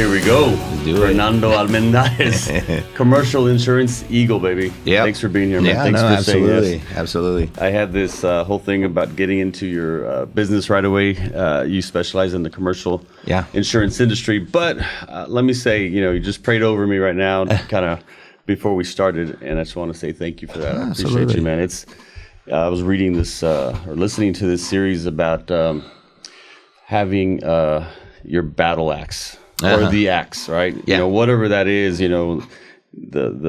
Here we go. Let's do it. Fernando Almendariz, commercial insurance eagle, baby. Yeah. Thanks for being here, man. Yeah, Thanks for absolutely. saying yes. Absolutely. I had this whole thing about getting into your business right away. You specialize in the commercial insurance industry, but let me say, you just prayed over me right now, kind of before we started, and I just want to say thank you for that. I appreciate you, man. I was reading this or listening to this series about having your battle axe. Or the axe, right? Yeah. Whatever that is, the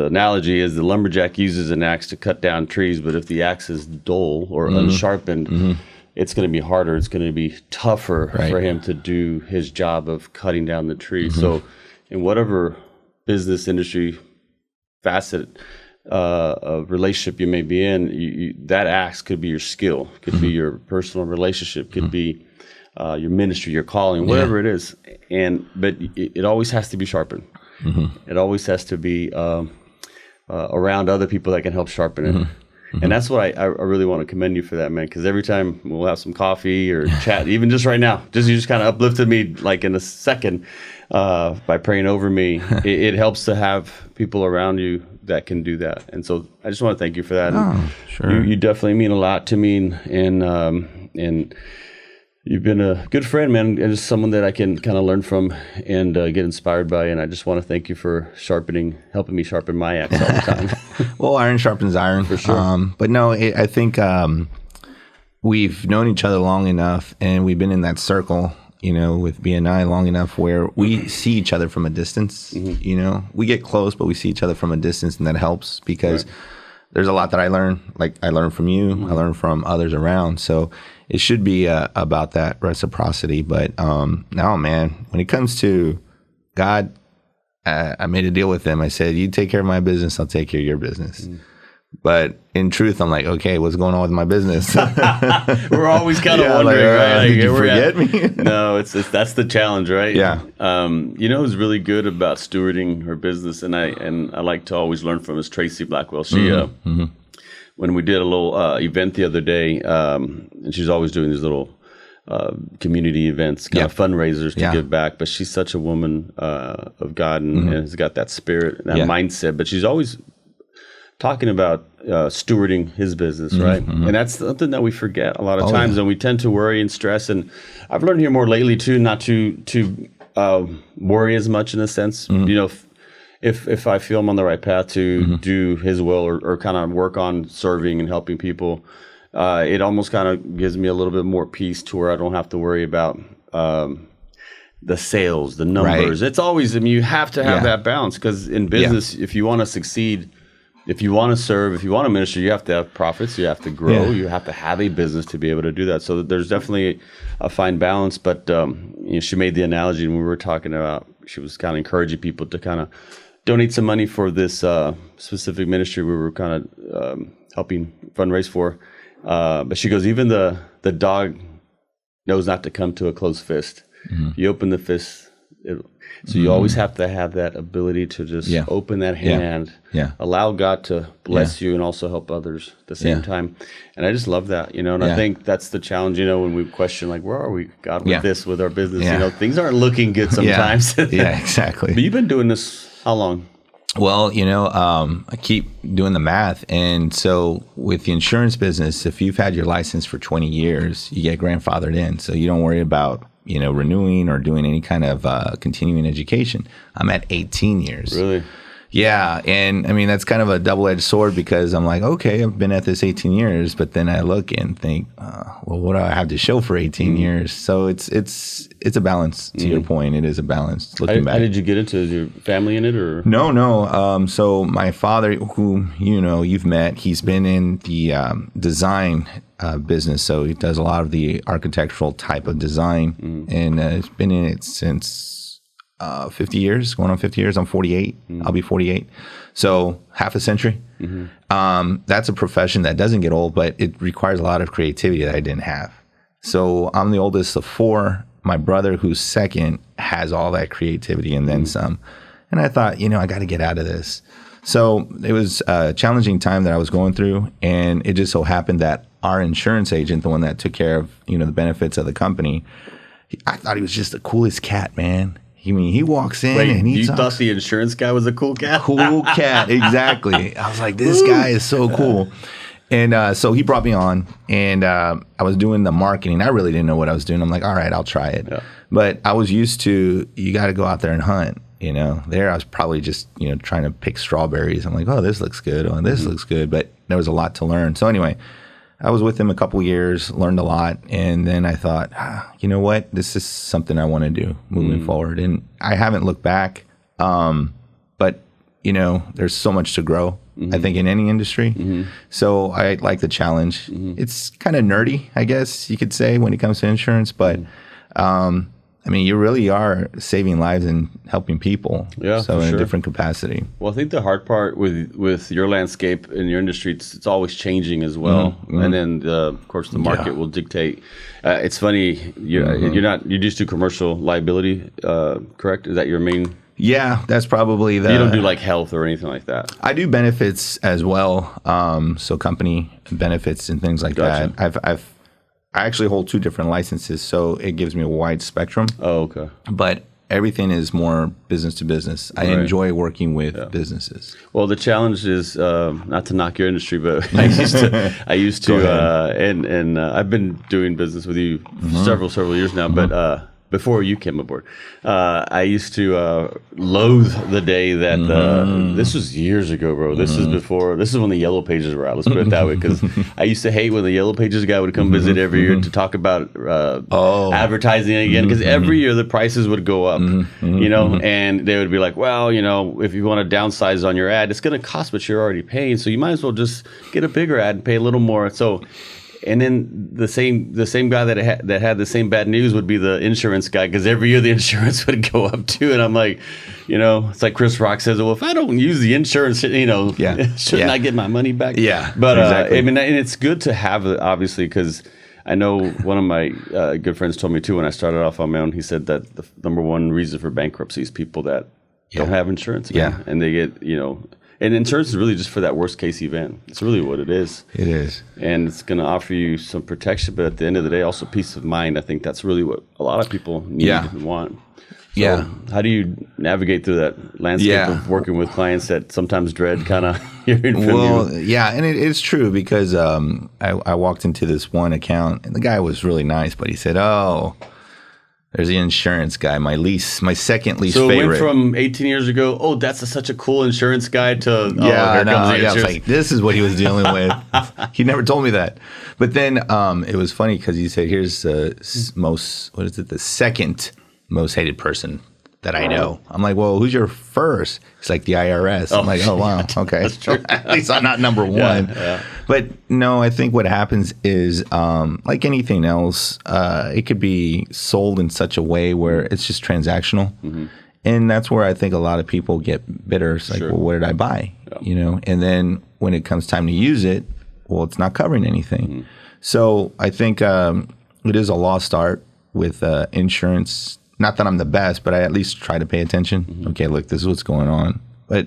analogy is the lumberjack uses an axe to cut down trees, but if the axe is dull or unsharpened, it's going to be harder. It's going to be tougher for him to do his job of cutting down the tree. So in whatever business industry facet of relationship you may be in, that axe could be your skill, could be your personal relationship, could be your ministry, your calling, whatever it is, but it always has to be sharpened. It always has to be around other people that can help sharpen it. And that's what I really want to commend you for that, man. Because every time we'll have some coffee or chat, even just right now, you just kind of uplifted me like in a second by praying over me. It helps to have people around you that can do that. And so I just want to thank you for that. Oh, sure. You definitely mean a lot to me, and you've been a good friend, man, and just someone that I can kind of learn from and get inspired by. And I just want to thank you for helping me sharpen my axe all the time. Well, iron sharpens iron. For sure. But no, I think we've known each other long enough, and we've been in that circle, with BNI long enough where we see each other from a distance. We get close, but we see each other from a distance, and that helps because there's a lot that I learn. Like I learn from you, I learn from others around. So it should be about that reciprocity. But no, man, when it comes to God, I made a deal with him. I said, you take care of my business, I'll take care of your business. But in truth, I'm like, okay, what's going on with my business? We're always kind of wondering, right? Did you forget me? No, that's the challenge, right? Yeah. Who's really good about stewarding her business, and I like to always learn from is Tracy Blackwell. She when we did a little event the other day, and she's always doing these little community events, kind of fundraisers to give back. But she's such a woman of God and has got that spirit and that mindset. But she's always talking about stewarding his business, right? And that's something that we forget a lot of times, and we tend to worry and stress. And I've learned here more lately too, not to worry as much in a sense. If I feel I'm on the right path to do his will or kind of work on serving and helping people, it almost kind of gives me a little bit more peace to where I don't have to worry about the sales, the numbers. It's always, you have to have that balance, because in business, if you want to succeed, if you want to serve, if you want to minister, you have to have profits, you have to grow, you have to have a business to be able to do that. So there's definitely a fine balance. But she made the analogy, and we were talking about, she was kind of encouraging people to kind of donate some money for this specific ministry we were kind of helping fundraise for. But she goes, even the dog knows not to come to a closed fist. You open the fist, so you always have to have that ability to just open that hand, allow God to bless you and also help others at the same time. And I just love that, and I think that's the challenge, when we question, like, where are we, God, with this, with our business? Things aren't looking good sometimes. Yeah, exactly. But you've been doing this how long? Well, I keep doing the math. And so with the insurance business, if you've had your license for 20 years, you get grandfathered in. So you don't worry about, renewing or doing any kind of continuing education. I'm at 18 years. Really? Yeah. And I mean, that's kind of a double-edged sword, because I'm like, okay, I've been at this 18 years, but then I look and think, well, what do I have to show for 18 years? So it's a balance. To your point, it is a balance. Looking back. How did you get into it? Is your family in it, or? No. So my father, who, you've met, he's been in the design business. So he does a lot of the architectural type of design, and he's been in it since 50 years, going on 50 years. I'm 48. I'll be 48. So half a century. That's a profession that doesn't get old, but it requires a lot of creativity that I didn't have. So I'm the oldest of four. My brother, who's second, has all that creativity and then some. And I thought, I got to get out of this. So it was a challenging time that I was going through. And it just so happened that our insurance agent, the one that took care of, the benefits of the company, I thought he was just the coolest cat, man. He walks in Wait, and he you talks. thought the insurance guy was a cool cat? Cool cat, exactly. I was like, this guy is so cool. And so he brought me on, and I was doing the marketing. I really didn't know what I was doing. I'm like, all right, I'll try it. Yeah. But I was used to, you got to go out there and hunt. There I was probably just, trying to pick strawberries. I'm like, oh, this looks good. Oh, this looks good. But there was a lot to learn. So anyway, I was with him a couple years, learned a lot. And then I thought, you know what? This is something I want to do moving forward. And I haven't looked back. But, there's so much to grow, I think, in any industry. So I like the challenge. It's kind of nerdy, I guess you could say, when it comes to insurance. But you really are saving lives and helping people. Yeah, so in a different capacity. Well, I think the hard part with your landscape in your industry, it's always changing as well. And then, of course, the market will dictate. It's funny, you just do commercial liability, correct? Is that your main? Yeah, that's probably You don't do like health or anything like that. I do benefits as well. So company benefits and things like that. I actually hold 2 different licenses, so it gives me a wide spectrum. Oh, okay. But everything is more business to business. I enjoy working with businesses. Well, the challenge is not to knock your industry, but I used to, and I've been doing business with you several years now, but before you came aboard, I used to loathe the day that this was years ago, bro. This is when the Yellow Pages were out. Let's put it that way, because I used to hate when the Yellow Pages guy would come visit every year to talk about advertising again, because every year the prices would go up, and they would be like, well, if you want to downsize on your ad, it's going to cost what you're already paying, so you might as well just get a bigger ad and pay a little more. So. And then the same guy that had the same bad news would be the insurance guy, because every year the insurance would go up too. And I'm like, it's like Chris Rock says, well, if I don't use the insurance, shouldn't I get my money back? Yeah, but exactly. and it's good to have it, obviously, because I know one of my good friends told me too when I started off on my own. He said that the number one reason for bankruptcy is people that don't have insurance. And they get And insurance is really just for that worst case event. It's really what it is. It is. And it's going to offer you some protection, but at the end of the day, also peace of mind. I think that's really what a lot of people need and want. So how do you navigate through that landscape of working with clients that sometimes dread kind of hearing from you? Well, and it is true, because I walked into this one account, and the guy was really nice, but he said, oh, there's the insurance guy, my second least favorite. So it went from 18 years ago, that's such a cool insurance guy, to, here comes the insurance. I was like, this is what he was dealing with. He never told me that. But then it was funny, because he said, here's the second most hated person that I know. I'm like, well, who's your first? It's like the IRS. I'm like, oh, wow, okay. That's true. At least I'm not number one. Yeah. But no, I think what happens is, like anything else, it could be sold in such a way where it's just transactional. And that's where I think a lot of people get bitter. It's like, well, what did I buy? And then when it comes time to use it, well, it's not covering anything. So I think it is a lost art with insurance. Not that I'm the best, but I at least try to pay attention. Okay, look, this is what's going on. But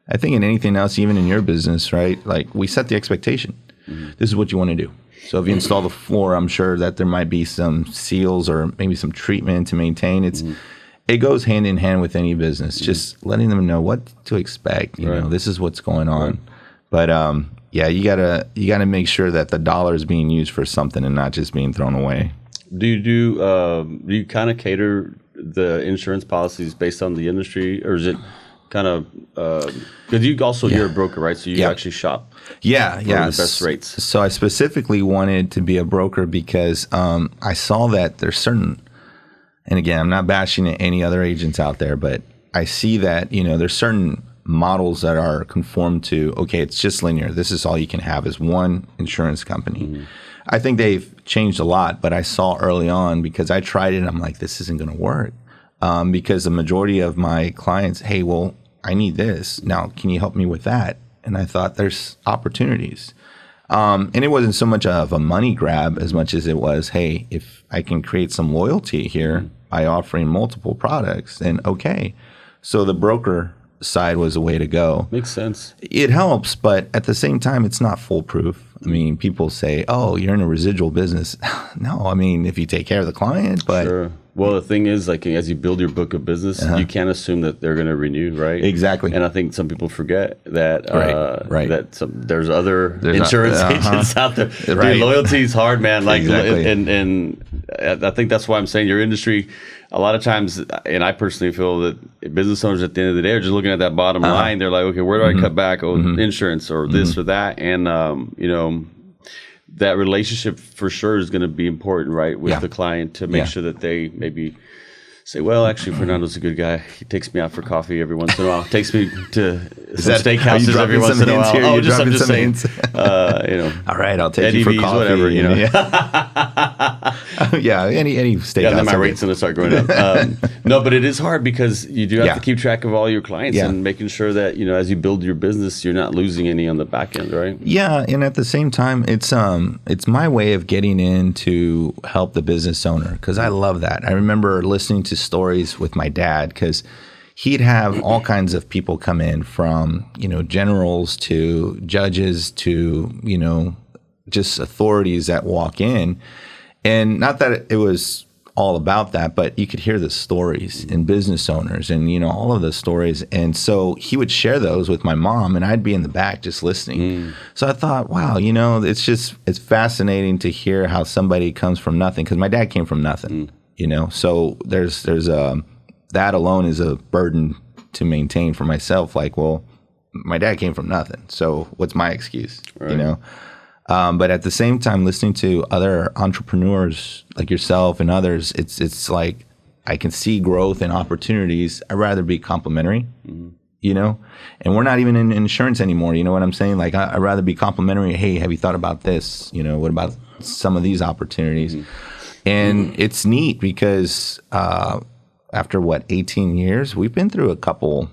I think in anything else, even in your business, right? Like, we set the expectation. This is what you want to do. So if you install the floor, I'm sure that there might be some seals or maybe some treatment to maintain. It goes hand in hand with any business. Just letting them know what to expect. You know, this is what's going on. But you gotta make sure that the dollar is being used for something and not just being thrown away. Do you kind of cater the insurance policies based on the industry, or is it kind of because you're a broker, right? So you actually shop for the best rates. So I specifically wanted to be a broker because I saw that there's certain, and again, I'm not bashing any other agents out there, but I see that there's certain models that are conformed to, okay, it's just linear. This is all you can have is one insurance company. I think they've changed a lot, but I saw early on, because I tried it and I'm like, this isn't going to work. Because the majority of my clients, hey, well, I need this. Now, can you help me with that? And I thought there's opportunities. And it wasn't so much of a money grab as much as it was, hey, if I can create some loyalty here by offering multiple products, then okay. So the broker side was the way to go. Makes sense. It helps, but at the same time, it's not foolproof. I mean, people say, oh, you're in a residual business. No, I mean, if you take care of the client, but... Sure. Well, the thing is, like, as you build your book of business, you can't assume that they're going to renew, right? Exactly. And I think some people forget that Right. that there's insurance agents out there. Right. Dude, loyalty is hard, man. Like, Exactly. and I think that's why I'm saying your industry, a lot of times, and I personally feel that business owners at the end of the day are just looking at that bottom line. They're like, okay, where do I cut back? Oh, insurance or this or that. And, that relationship for sure is going to be important, right, with the client to make sure that they maybe say, well, actually, Fernando's a good guy. He takes me out for coffee every once in a while. Takes me to some steakhouses every once in a while. Oh, I'm just saying. All right, I'll take you for coffee. Whatever, any steakhouse. Yeah, then my rate's going to start going up. No, but it is hard because you do have to keep track of all your clients and making sure that, as you build your business, you're not losing any on the back end, right? Yeah, and at the same time, it's my way of getting in to help the business owner because I love that. I remember listening to stories with my dad because he'd have all kinds of people come in from, generals to judges to, just authorities that walk in. And not that it was all about that, but you could hear the stories in business owners and, all of the stories. And so he would share those with my mom and I'd be in the back just listening. So I thought, wow, it's fascinating to hear how somebody comes from nothing because my dad came from nothing. So there's that alone is a burden to maintain for myself. Like, well, my dad came from nothing. So what's my excuse? Right. But at the same time, listening to other entrepreneurs like yourself and others, it's like I can see growth and opportunities. I'd rather be complimentary, and we're not even in insurance anymore. You know what I'm saying? Like I'd rather be complimentary. Hey, have you thought about this? What about some of these opportunities? And it's neat because after 18 years, we've been through a couple,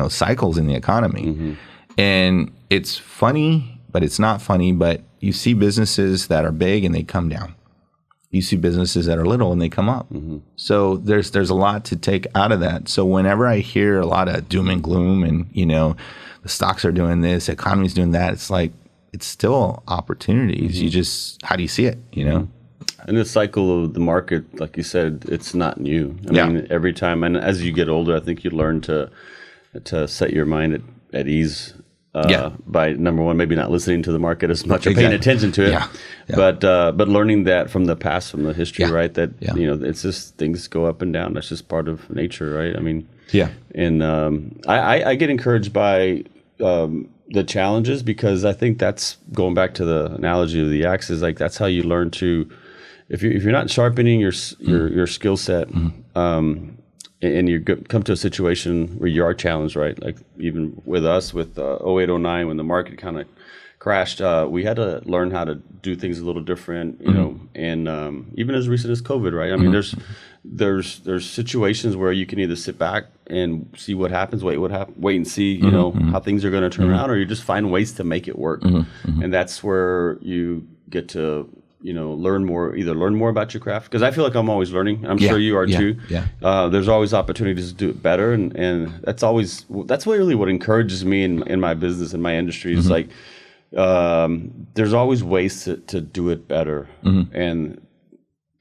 cycles in the economy. And it's funny, but it's not funny. But you see businesses that are big and they come down. You see businesses that are little and they come up. So there's a lot to take out of that. So whenever I hear a lot of doom and gloom and, the stocks are doing this, the economy's doing that, it's like, it's still opportunities. You just, how do you see it, And the cycle of the market, like you said, it's not new. I mean, every time, and as you get older, I think you learn to set your mind at ease by, number one, maybe not listening to the market as much or paying attention to it, but learning that from the past, from the history, right? That it's just things go up and down. That's just part of nature, right? I mean, and I get encouraged by the challenges because I think that's going back to the analogy of the axe is like that's how you learn to. If you're not sharpening your skill set, and you come to a situation where you are challenged, right? Like even with us with 08, 09, when the market kind of crashed, we had to learn how to do things a little different, and even as recent as COVID, right? I mean, there's situations where you can either sit back and see what happens, wait and see, how things are going to turn around, or you just find ways to make it work, and that's where you get to. Learn more about your craft because I feel like I'm always learning. I'm sure you are too. There's always opportunities to do it better, and that's really what encourages me in my business in my industry. Is like there's always ways to do it better, and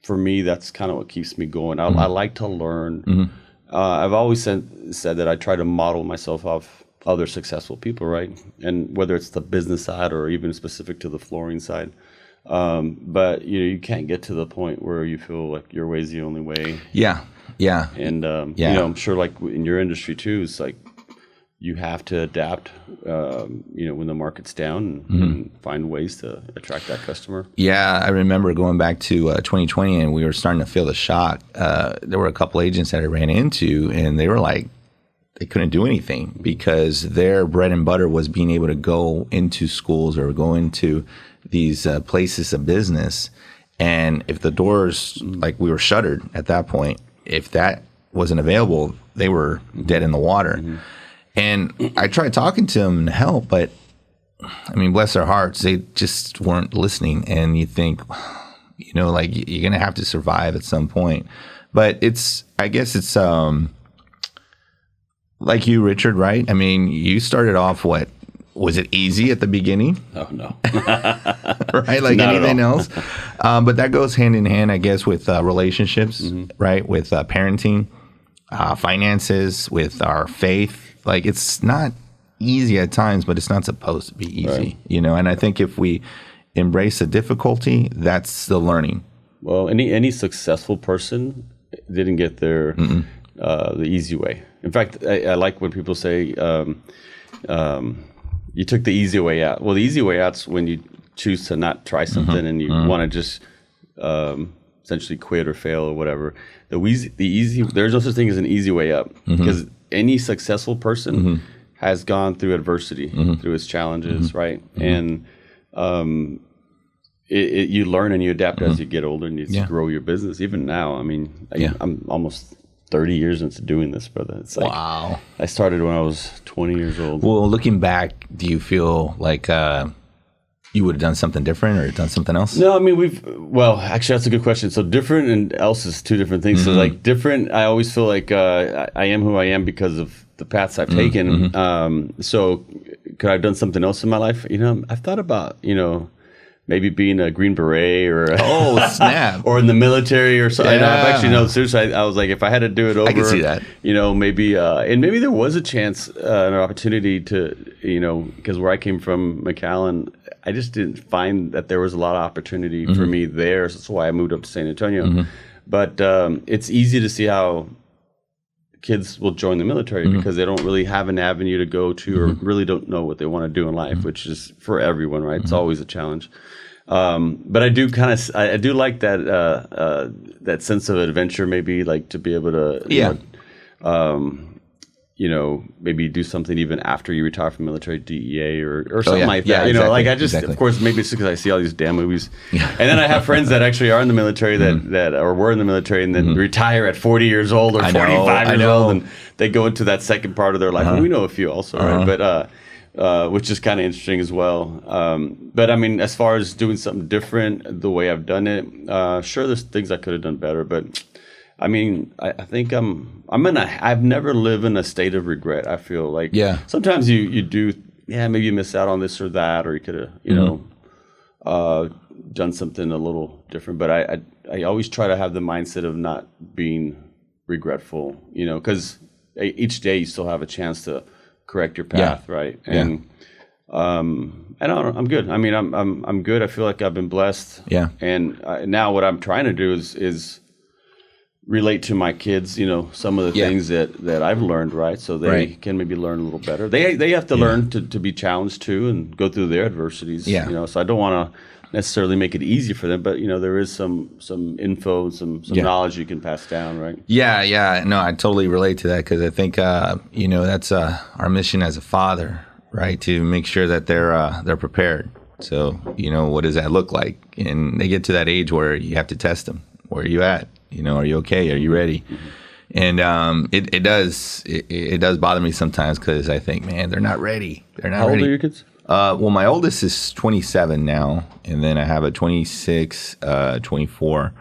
for me, that's kind of what keeps me going. I like to learn. I've always said that I try to model myself off other successful people, right? And whether it's the business side or even specific to the flooring side. But you can't get to the point where you feel like your way is the only way. And I'm sure like in your industry too, it's like you have to adapt. When the market's down and find ways to attract that customer. Yeah, I remember going back to 2020 and we were starting to feel the shock. There were a couple agents that I ran into and they were like, they couldn't do anything because their bread and butter was being able to go into schools or go into these places of business. And if the doors, like we were shuttered at that point, if that wasn't available, they were dead in the water. And I tried talking to them to help, but I mean, bless their hearts, they just weren't listening. And you think, like you're going to have to survive at some point. But I guess it's like you, Richard, right? I mean, you started off was it easy at the beginning? Oh, no. Right? Like Not anything else. But that goes hand in hand, I guess, with relationships, right? With parenting, finances, with our faith. Like, it's not easy at times, but it's not supposed to be easy, right. You know? And I think if we embrace the difficulty, that's the learning. Well, any successful person didn't get there the easy way. In fact, I like when people say, you took the easy way out. Well, the easy way out's when you choose to not try something and you want to just essentially quit or fail or whatever. The easy, there's no such thing as an easy way up, because any successful person has gone through adversity, through its challenges, right? And you learn and you adapt as you get older and you grow your business. Even now, I mean, I'm almost 30 years into doing this, brother. It's like, wow. I started when I was 20 years old. Well, looking back, do you feel like you would have done something different or done something else? No, I mean, actually, that's a good question. So different and else is two different things. So like different, I always feel like I am who I am because of the paths I've taken. So could I have done something else in my life? You know, I've thought about, maybe being a Green Beret or snap, or in the military or something. Yeah. I've actually, no, seriously, I was like, if I had to do it over, I can see that. Maybe and maybe there was a chance, an opportunity to, because where I came from, McAllen, I just didn't find that there was a lot of opportunity for me there. So that's why I moved up to San Antonio. But it's easy to see how kids will join the military because they don't really have an avenue to go to or really don't know what they want to do in life, which is for everyone, right? It's always a challenge. But I do I do like that that sense of adventure, maybe like to be able to, maybe do something even after you retire from military, DEA or something like that. Exactly. Of course, maybe it's because I see all these damn movies. And then I have friends that actually are in the military that or were in the military and then retire at 40 years old or 45 years old, and they go into that second part of their life. And we know a few also, right? But which is kind of interesting as well. But I mean, as far as doing something different, the way I've done it, sure, there's things I could have done better, but I mean, I think I've never lived in a state of regret. I feel like sometimes you do, maybe you miss out on this or that, or you could have, done something a little different. But I always try to have the mindset of not being regretful, because each day you still have a chance to correct your path, right? And I don't know, I'm good. I mean, I'm good. I feel like I've been blessed. Yeah. And now what I'm trying to do is relate to my kids, some of the things that I've learned, right? So they can maybe learn a little better. They have to learn to be challenged too and go through their adversities. So I don't want to necessarily make it easy for them, but there is some info, some knowledge you can pass down, right? Yeah. No, I totally relate to that because I think that's our mission as a father, right? To make sure that they're prepared. So what does that look like? And they get to that age where you have to test them. Where are you at? Are you okay? Are you ready? And it does bother me sometimes because I think, man, they're not ready. They're not ready. How old are your kids? Well, my oldest is 27 now, and then I have a 26, 24,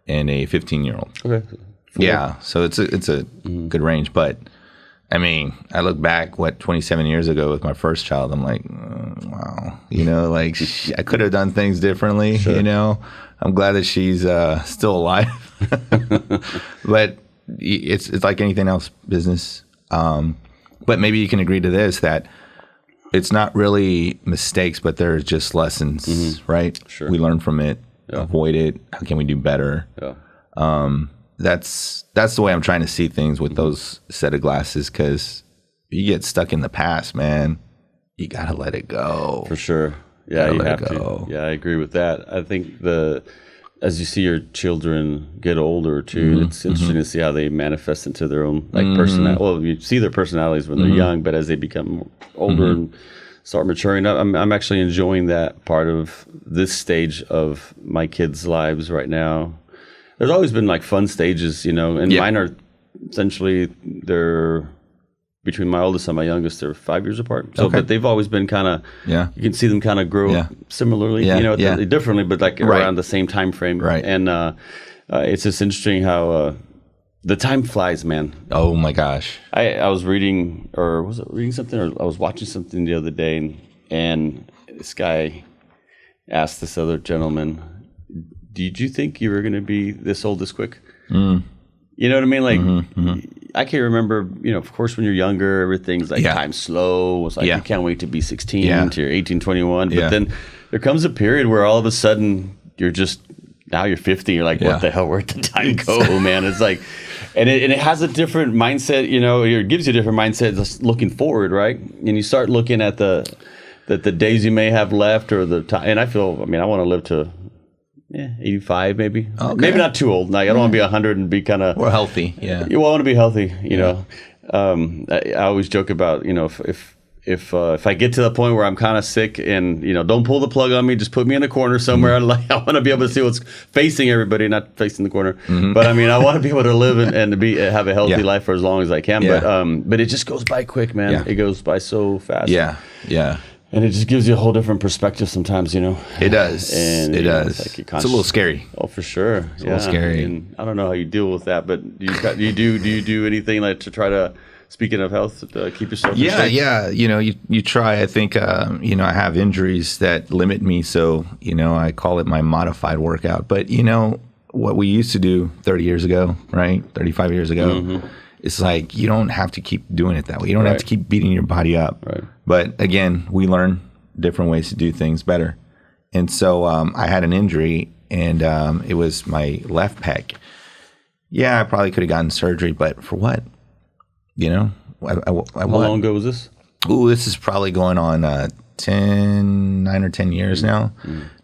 and a 15-year-old. Okay. Yeah, so it's a good range. But I mean, I look back 27 years ago with my first child. I'm like, wow, like I could have done things differently. Sure. I'm glad that she's still alive. But it's like anything else, business. But maybe you can agree to this, that it's not really mistakes, but there's just lessons, right? Sure. We learn from it, avoid it. How can we do better? Yeah. That's the way I'm trying to see things with those set of glasses, because you get stuck in the past, man. You got to let it go. For sure. Yeah, you have to. Yeah, I agree with that. I think as you see your children get older too, it's interesting to see how they manifest into their own personality. Well, you see their personalities when they're young, but as they become older and start maturing, I'm actually enjoying that part of this stage of my kids' lives right now. There's always been fun stages, and mine are essentially they're between my oldest and my youngest, they're 5 years apart. So, but they've always been kind of, you can see them kind of grow similarly, differently, but around the same time frame. Right. And it's just interesting how The time flies, man. Oh my gosh. I was reading, or was it reading something, or I was watching something the other day, and this guy asked this other gentleman, did you think you were going to be this old this quick? You know what I mean? Like, I can't remember, of course, when you're younger, everything's like time's slow. It's like you can't wait to be 16 to 18, 21. But then there comes a period where all of a sudden now you're 50. You're like, what the hell? Where'd the time go, man? It's like, and it has a different mindset, it gives you a different mindset just looking forward, right? And you start looking at the days you may have left or the time. And I want to live to 85 maybe. Okay. Maybe not too old. Like, I don't want to be 100 and be kind of... Or healthy, yeah. You want to be healthy, know. I always joke about, if I get to the point where I'm kind of sick and, don't pull the plug on me, just put me in a corner somewhere. I want to be able to see what's facing everybody, not facing the corner. But I want to be able to live and have a healthy life for as long as I can. But it just goes by quick, man. Yeah. It goes by so fast. Yeah, yeah. And it just gives you a whole different perspective sometimes, It does. And it does. Like it's a little scary. Oh, for sure. It's a little scary. And I don't know how you deal with that, but do you do anything like to try to, speaking of health, keep yourself in shape? Yeah. You try. I think, I have injuries that limit me. So, I call it my modified workout. But, what we used to do 30 years ago, right? 35 years ago, it's like you don't have to keep doing it that way. You don't have to keep beating your body up. Right. But again, we learn different ways to do things better. And so I had an injury, and it was my left pec. Yeah, I probably could have gotten surgery, but for what? How long ago was this? Ooh, this is probably going on 9 or 10 years now.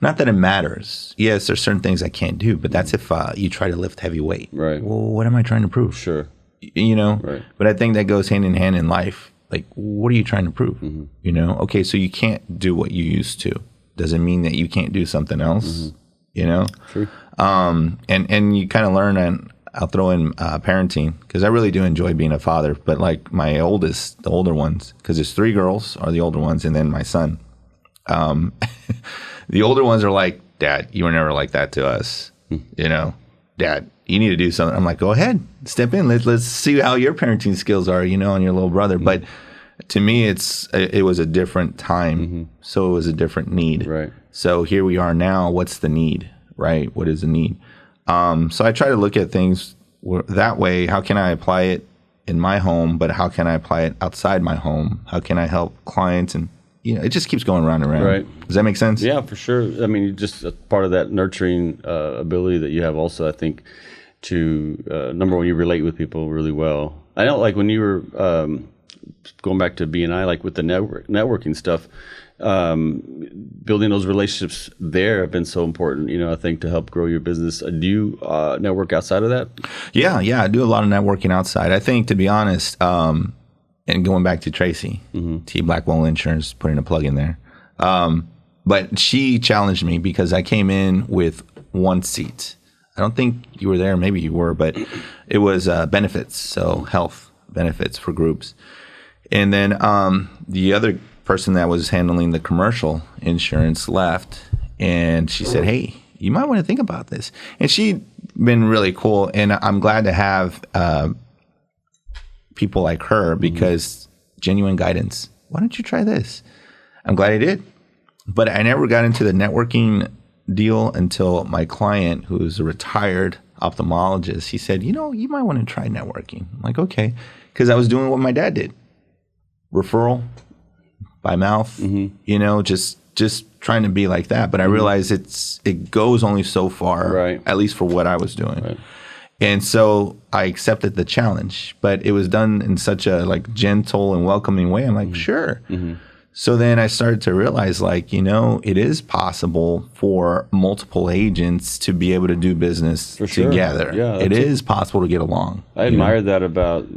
Not that it matters. Yes, there's certain things I can't do, but that's if you try to lift heavy weight. Right. Well, what am I trying to prove? Sure. Right. But I think that goes hand in hand in life. Like, what are you trying to prove? Okay, so you can't do what you used to. Doesn't mean that you can't do something else. True. And you kind of learn, and I'll throw in parenting, because I really do enjoy being a father. But like my oldest, the older ones, because there's 3 girls are the older ones, and then my son. The older ones are like, Dad, you were never like that to us. Dad, you need to do something. I'm like, go ahead, step in. Let's see how your parenting skills are, on your little brother. But to me, it was a different time, so it was a different need. Right. So here we are now. What's the need? Right. What is the need? So I try to look at things that way. How can I apply it in my home? But how can I apply it outside my home? How can I help clients? And it just keeps going round and round. Right. Does that make sense? Yeah, for sure. I mean, just a part of that nurturing ability that you have also, I think, to number one, you relate with people really well. I know, like when you were going back to BNI, like with the networking stuff, building those relationships there have been so important, I think, to help grow your business. Do you network outside of that? Yeah, I do a lot of networking outside. I think, to be honest, and going back to Tracy, T Blackwell Insurance, putting a plug in there. But she challenged me because I came in with 1 seat. I don't think you were there. Maybe you were, but it was benefits. So health benefits for groups. And then the other person that was handling the commercial insurance left, and she said, hey, you might want to think about this. And she'd been really cool. And I'm glad to have people like her, because genuine guidance. Why don't you try this? I'm glad I did. But I never got into the networking deal until my client, who's a retired ophthalmologist, he said, you might want to try networking. I'm like, okay. Because I was doing what my dad did. Referral by mouth, just trying to be like that. But I realized it goes only so far, right, at least for what I was doing. Right. And so I accepted the challenge, but it was done in such a gentle and welcoming way. I'm like, sure. So then I started to realize, it is possible for multiple agents to be able to do business together. Yeah, it is possible to get along. I admire that about,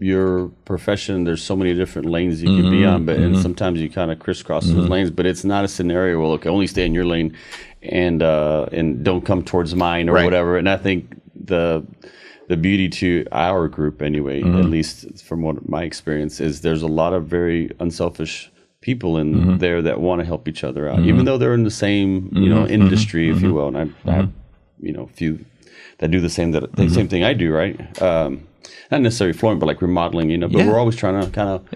your profession. There's so many different lanes you can be on, but and sometimes you kind of crisscross those lanes, but it's not a scenario where, only stay in your lane and don't come towards mine or whatever. And I think the beauty to our group anyway, at least from what my experience is, there's a lot of very unselfish people in there that want to help each other out, even though they're in the same, industry, if you will. And I have, a few that do the same thing I do, right? Not necessarily flooring, but like remodeling, but we're always trying to kind of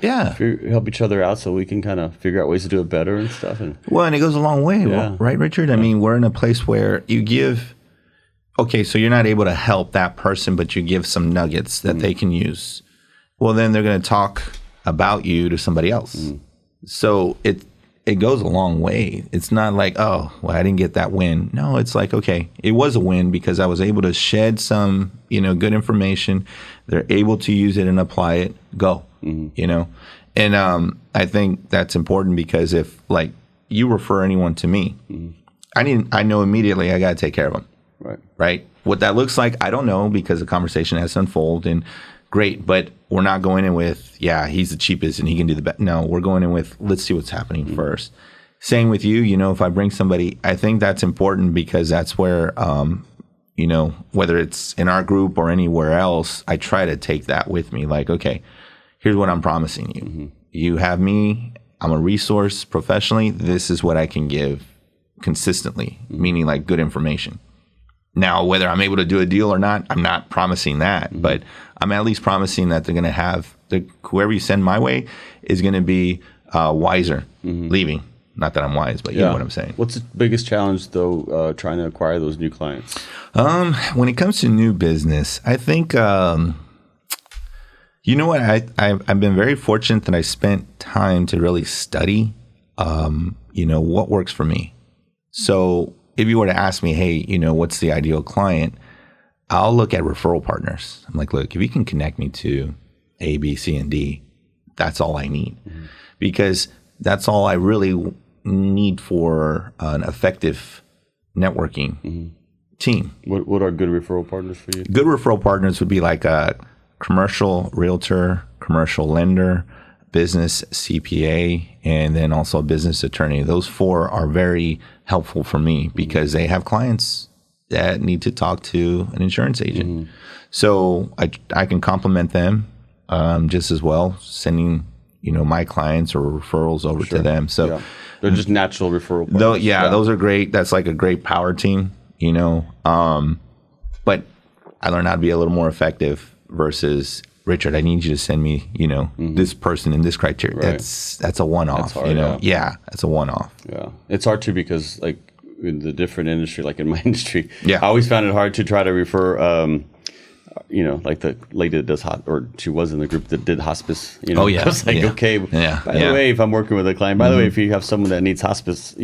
help each other out so we can kind of figure out ways to do it better and stuff. And it goes a long way, right, Richard? I mean, we're in a place where you give, so you're not able to help that person, but you give some nuggets that they can use. Well, then they're going to talk about you to somebody else. So it goes a long way. It's not like, I didn't get that win. No, it's like, okay, it was a win because I was able to shed some, good information. They're able to use it and apply it. Go, And I think that's important because if like you refer anyone to me, I know immediately I got to take care of them. Right. What that looks like, I don't know because the conversation has to unfold and great, but we're not going in with, he's the cheapest and he can do the best. No, we're going in with, let's see what's happening first. Same with you, if I bring somebody, I think that's important because that's where, whether it's in our group or anywhere else, I try to take that with me. Like, okay, here's what I'm promising you. You have me, I'm a resource professionally. This is what I can give consistently, meaning like good information. Now, whether I'm able to do a deal or not, I'm not promising that, but I'm at least promising that they're going to have whoever you send my way is going to be wiser leaving. Not that I'm wise, but you know what I'm saying. What's the biggest challenge, though, trying to acquire those new clients? When it comes to new business, I think, I've been very fortunate that I spent time to really study, what works for me. So if you were to ask me, hey, what's the ideal client? I'll look at referral partners. I'm like, look, if you can connect me to A, B, C, and D, that's all I need. Because that's all I really need for an effective networking team. What are good referral partners for you? Good referral partners would be like a commercial realtor, commercial lender, business CPA, and then also a business attorney. Those four are very helpful for me because they have clients that need to talk to an insurance agent. So I can complement them just as well, sending my clients or referrals over to them. So they're just natural referral partners. Those are great. That's like a great power team, but I learned how to be a little more effective versus Richard, I need you to send me, this person in this criteria. That's a one-off, hard, that's a one-off. Yeah. It's hard too because like in the different industry, like in my industry, I always found it hard to try to refer, like the lady that does or she was in the group that did hospice, I was like, okay, by the way, if I'm working with a client, by the way, if you have someone that needs hospice,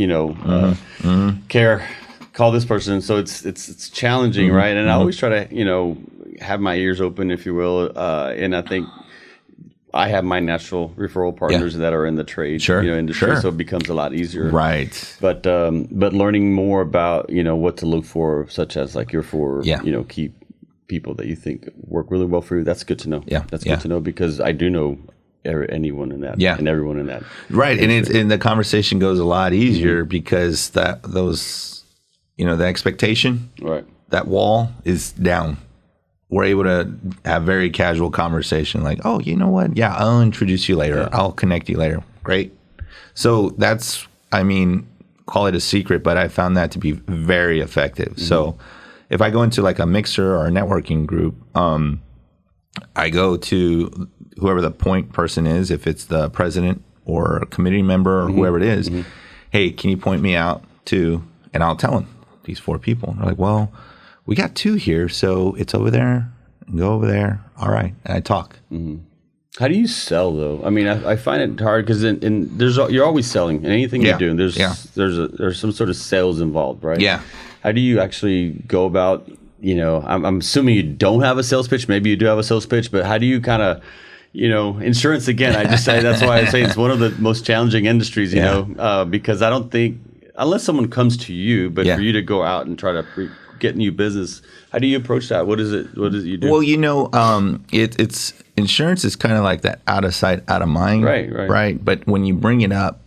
care, call this person. So it's challenging, right? And I always try to, have my ears open, if you will. And I think I have my natural referral partners that are in the trade industry, so it becomes a lot easier. Right. But learning more about, what to look for, such as like your four, key people that you think work really well for you, that's good to know. That's good to know because I do know anyone in that and everyone in that. Right. And the conversation goes a lot easier because those, the expectation, that wall is down. We're able to have very casual conversation like, oh, you know what? Yeah, I'll introduce you later. I'll connect you later. Great. So that's, call it a secret, but I found that to be very effective. So if I go into like a mixer or a networking group, I go to whoever the point person is, if it's the president or a committee member or whoever it is. Hey, can you point me out to, and I'll tell them these four people. And they're like, well, we got two here, so it's over there. Go over there. All right, and I talk. How do you sell though? I find it hard because you're always selling in anything you're doing. There's some sort of sales involved, right? Yeah. How do you actually go about? I'm assuming you don't have a sales pitch. Maybe you do have a sales pitch, but how do you kind of, insurance again? I just say that's why I say it's one of the most challenging industries. Because I don't think unless someone comes to you, but for you to go out and try to get new business, how do you approach that? What is it you do? Well, it's insurance is kind of like that out of sight, out of mind. Right. But when you bring it up,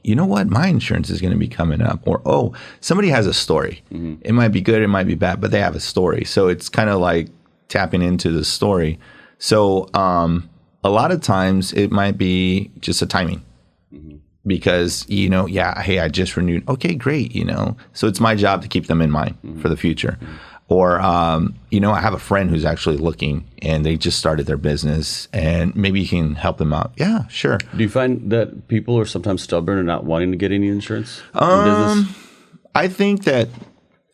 you know what? My insurance is going to be coming up. Or, somebody has a story. It might be good, it might be bad, but they have a story. So it's kind of like tapping into the story. So a lot of times it might be just a timing. Because, hey, I just renewed. Okay, great, So it's my job to keep them in mind for the future. Or, I have a friend who's actually looking and they just started their business and maybe you can help them out. Yeah, sure. Do you find that people are sometimes stubborn and not wanting to get any insurance in business? I think that,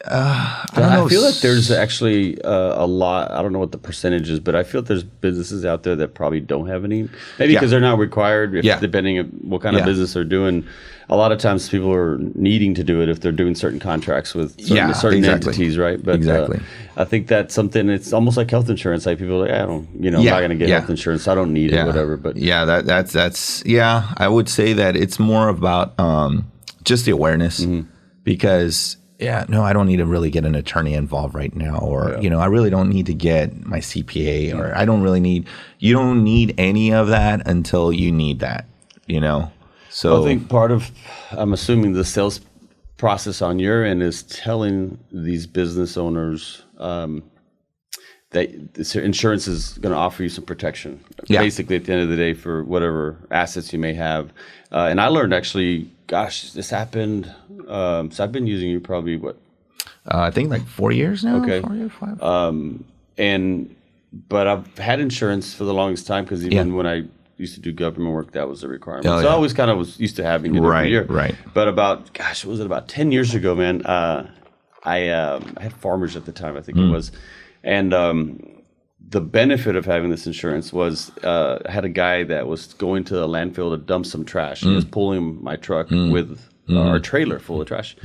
I feel like there's actually a lot, I don't know what the percentage is, but I feel like there's businesses out there that probably don't have any, maybe because they're not required, depending on what kind of business they're doing. A lot of times people are needing to do it if they're doing certain contracts with certain entities, right? But I think that's something, it's almost like health insurance. Like people are like, I'm not going to get health insurance. I don't need it, whatever. But that's I would say that it's more about just the awareness because I don't need to really get an attorney involved right now, or I really don't need to get my CPA, or I don't really need. You don't need any of that until you need that, So I think I'm assuming the sales process on your end is telling these business owners that this insurance is going to offer you some protection, basically at the end of the day for whatever assets you may have. And I learned actually, gosh, this happened. So I've been using you probably I think like 4 years now. Okay. 4 years, 5. But I've had insurance for the longest time because even when I used to do government work, that was a requirement. So I always kind of was used to having it every year. Right. But about 10 years ago, man, I had farmers at the time, I think it was. And the benefit of having this insurance was I had a guy that was going to a landfill to dump some trash. He was pulling my truck with our trailer full of trash.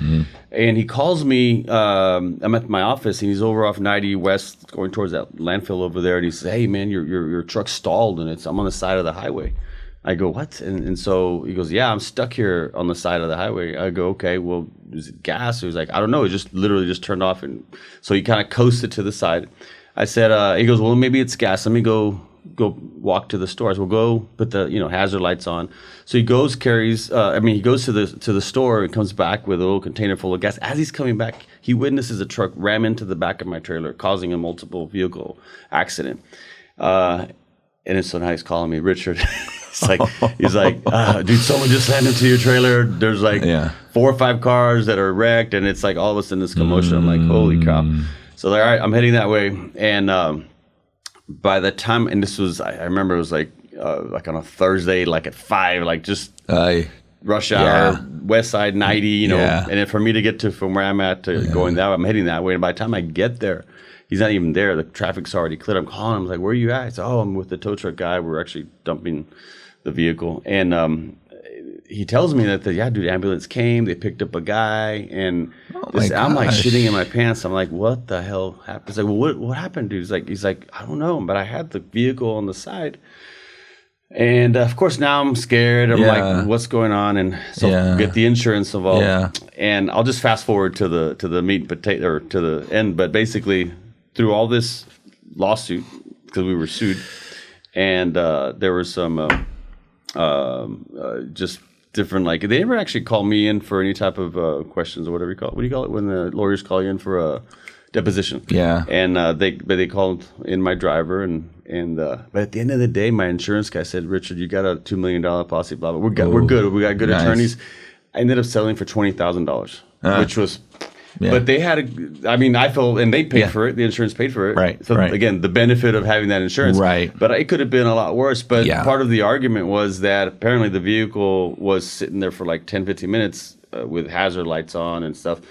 And he calls me, I'm at my office, and he's over off 90 West going towards that landfill over there. And he says, hey, man, your truck's stalled, and I'm on the side of the highway. I go, what? And so he goes, yeah, I'm stuck here on the side of the highway. I go, okay, well, is it gas? He was like, I don't know. It just literally turned off. And so he kind of coasted to the side. I said, he goes, well, maybe it's gas. Let me go walk to the store. I said, well, go put the hazard lights on. So he goes, he goes to the store and comes back with a little container full of gas. As he's coming back, he witnesses a truck ram into the back of my trailer, causing a multiple vehicle accident. And so now he's calling me, Richard. He's like, dude, someone just landed into your trailer. There's 4 or 5 cars that are wrecked, and it's like all of a sudden this commotion. I'm like, holy crap. So all right, I'm heading that way. And by the time, and this was, I remember it was like on a Thursday, like at 5, like just rush hour, West Side 90, and then for me to get to from where I'm at to going that way, I'm heading that way. And by the time I get there, he's not even there. The traffic's already cleared. I'm calling him. I'm like, where are you at? He said, I'm with the tow truck guy. We're actually dumping the vehicle. And he tells me that the ambulance came. They picked up a guy. And I'm like shitting in my pants. I'm like, what the hell happened? He's like, well, what happened, dude? He's like, I don't know. But I had the vehicle on the side. And of course, now I'm scared. I'm like, what's going on? And so get the insurance involved. Yeah. And I'll just fast forward to the meat and potato, or to the end. But basically, through all this lawsuit, because we were sued, and there were some just different, like, they never actually called me in for any type of questions or whatever you call it. What do you call it when the lawyers call you in for a deposition? Yeah. And they called in my driver, but at the end of the day, my insurance guy said, Richard, you got a $2 million policy, blah, blah. We're good. We got good attorneys. I ended up selling for $20,000, which was, but they had, I felt, and they paid for it. The insurance paid for it. Right. So again, the benefit of having that insurance. Right. But it could have been a lot worse. But part of the argument was that apparently the vehicle was sitting there for like 10, 15 minutes with hazard lights on and stuff.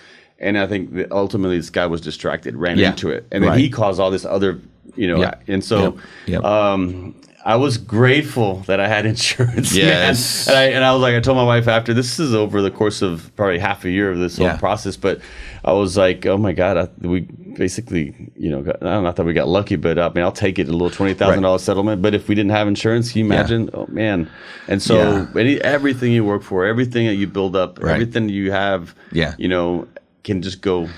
And I think that ultimately this guy was distracted, ran into it. And then he caused all this other, and so I was grateful that I had insurance. Yes. Man. And I was like, I told my wife after, this is over the course of probably half a year of this whole process, but I was like, oh my God, we basically, not that we got lucky, but I'll take it, a little $20,000 settlement. But if we didn't have insurance, can you imagine? Oh man. And so everything you work for, everything that you build up, everything you have, can just go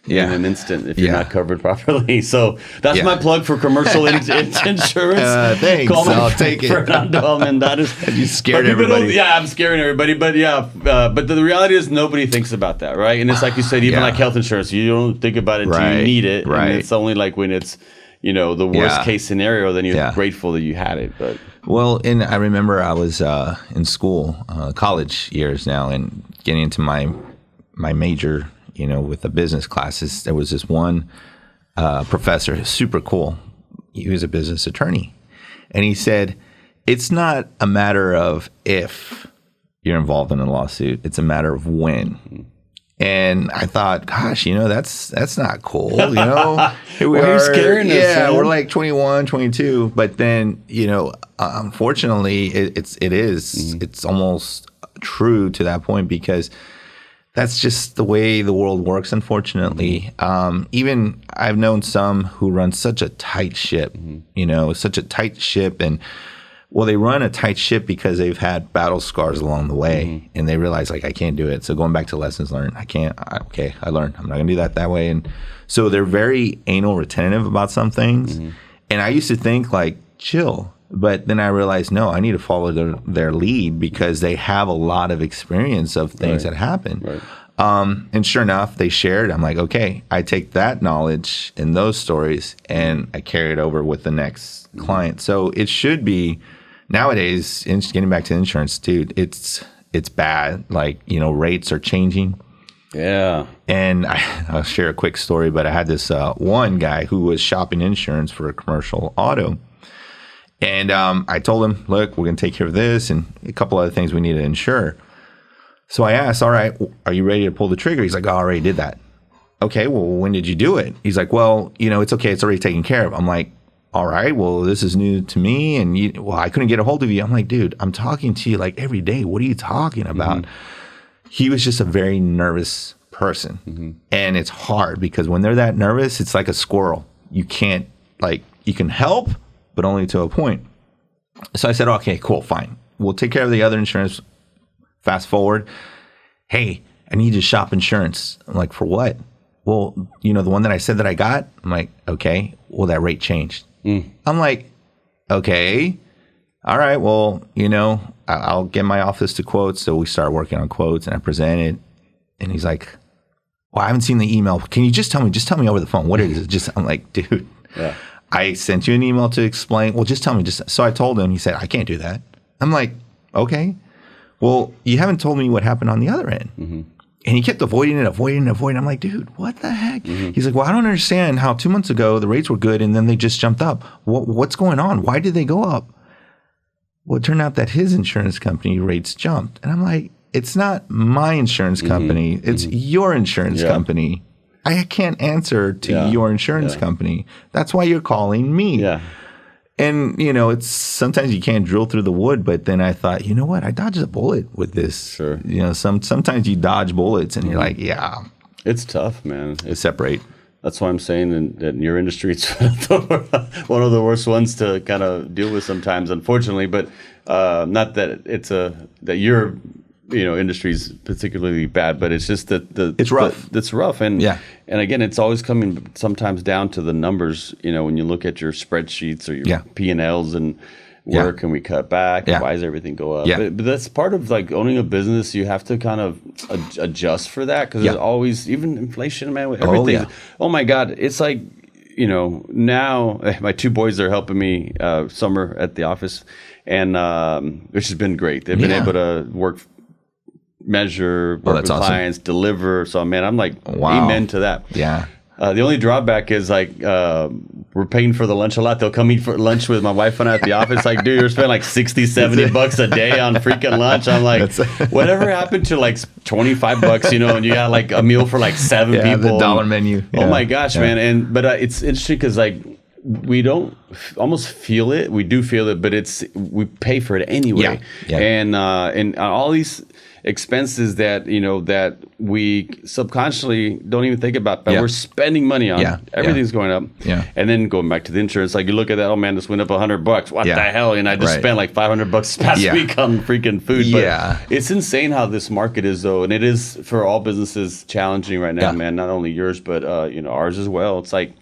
in an instant if you're not covered properly. So that's my plug for commercial insurance. Thanks. I'll take it. Fernando Almendariz. You scared everybody. I'm scaring everybody. But but the reality is nobody thinks about that, right? And it's like you said, even like health insurance, you don't think about it until you need it. Right. And it's only like when it's the worst case scenario, then you're grateful that you had it. But well, and I remember I was in school, college years now, and getting into my major. With the business classes, there was this one professor, super cool. He was a business attorney. And he said, it's not a matter of if you're involved in a lawsuit. It's a matter of when. And I thought, gosh, that's not cool. Here we are scaring us. Yeah, we're like 21, 22. But then, unfortunately, it's almost true to that point, because that's just the way the world works, unfortunately. Even I've known some who run such a tight ship, such a tight ship. And they run a tight ship because they've had battle scars along the way, and they realize, like, I can't do it. So going back to lessons learned, I learned. I'm not going to do that way. And so they're very anal retentive about some things. And I used to think, like, chill. But then I realized, no, I need to follow their lead, because they have a lot of experience of things that happen. Right. And sure enough, they shared. I'm like, okay, I take that knowledge and those stories and I carry it over with the next client. So it should be nowadays, getting back to insurance, dude, it's bad. Like, rates are changing. Yeah. And I'll share a quick story, but I had this one guy who was shopping insurance for a commercial auto. And I told him, look, we're going to take care of this and a couple other things we need to insure. So I asked, all right, are you ready to pull the trigger? He's like, I already did that. Okay, well, when did you do it? He's like, well, it's okay. It's already taken care of. I'm like, all right, well, this is new to me. And I couldn't get a hold of you. I'm like, dude, I'm talking to you like every day. What are you talking about? He was just a very nervous person. And it's hard, because when they're that nervous, it's like a squirrel. You can't, you can help, but only to a point. So I said, okay, cool, fine. We'll take care of the other insurance. Fast forward. Hey, I need to shop insurance. I'm like, for what? Well, the one that I said that I got? I'm like, okay, well, that rate changed. I'm like, okay, all right, well, I'll get my office to quotes. So we start working on quotes and I presented. And he's like, well, I haven't seen the email. Can you just tell me over the phone what it is? I'm like, dude. Yeah. I sent you an email to explain. Well, just tell me. So I told him. He said, I can't do that. I'm like, okay. Well, you haven't told me what happened on the other end. And he kept avoiding it. I'm like, dude, what the heck? He's like, well, I don't understand how 2 months ago the rates were good and then they just jumped up. What's going on? Why did they go up? Well, it turned out that his insurance company rates jumped. And I'm like, it's not my insurance company. It's your insurance company. I can't answer to your insurance company. That's why you're calling me. Yeah. And, it's sometimes you can't drill through the wood. But then I thought, you know what? I dodged a bullet with this. Sure. Sometimes you dodge bullets and you're like, yeah. It's tough, man. It's separate. That's why I'm saying that in your industry, it's one of the worst ones to kind of deal with sometimes, unfortunately. But not that that your industry's particularly bad, but it's just that it's rough. It's rough, and again, it's always coming sometimes down to the numbers. When you look at your spreadsheets or your P&Ls and where can we cut back? Why does everything go up? But that's part of like owning a business. You have to kind of adjust for that, because there's always, even inflation, man, with everything. Oh my God, it's like, now my two boys are helping me summer at the office, and which has been great. They've been able to measure, work with clients, deliver. So, man, I'm like, amen to that. Yeah. The only drawback is like we're paying for the lunch a lot. They'll come eat for lunch with my wife and I at the office. Like, dude, you're spending like $60-$70 a day on freaking lunch. I'm like, whatever happened to like $25, and you got like a meal for like 7 people. The dollar menu. Oh my gosh, man. But it's interesting because like we don't almost feel it. We do feel it, but we pay for it anyway. And all these expenses that that we subconsciously don't even think about, but we're spending money on. Everything's going up. And then going back to the insurance, like you look at that, oh man, this went up $100. What the hell? And I just spent like $500 this past week on freaking food. But it's insane how this market is, though, and it is for all businesses challenging right now, man. Not only yours, but ours as well. It's like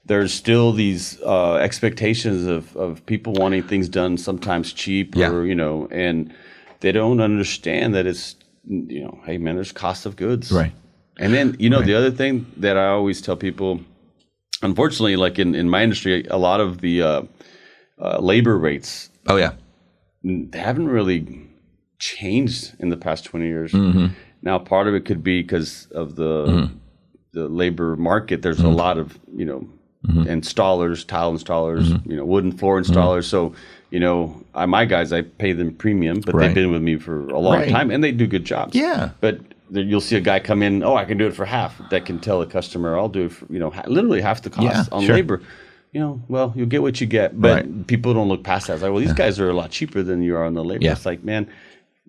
there's still these expectations of people wanting things done sometimes cheap, or and they don't understand that it's, hey man, there's cost of goods. Right. And then, the other thing that I always tell people, unfortunately, like in my industry, a lot of the labor rates. They haven't really changed in the past 20 years. Now, part of it could be because of the labor market, there's a lot of, installers, tile installers, wooden floor installers. So, my guys, I pay them premium, but they've been with me for a long time and they do good jobs. Yeah. But you'll see a guy come in, I can do it for half. That can tell a customer, I'll do it for, literally half the cost on labor. Well, you'll get what you get. But people don't look past that. It's like, well, these guys are a lot cheaper than you are on the labor. Yeah. It's like, man,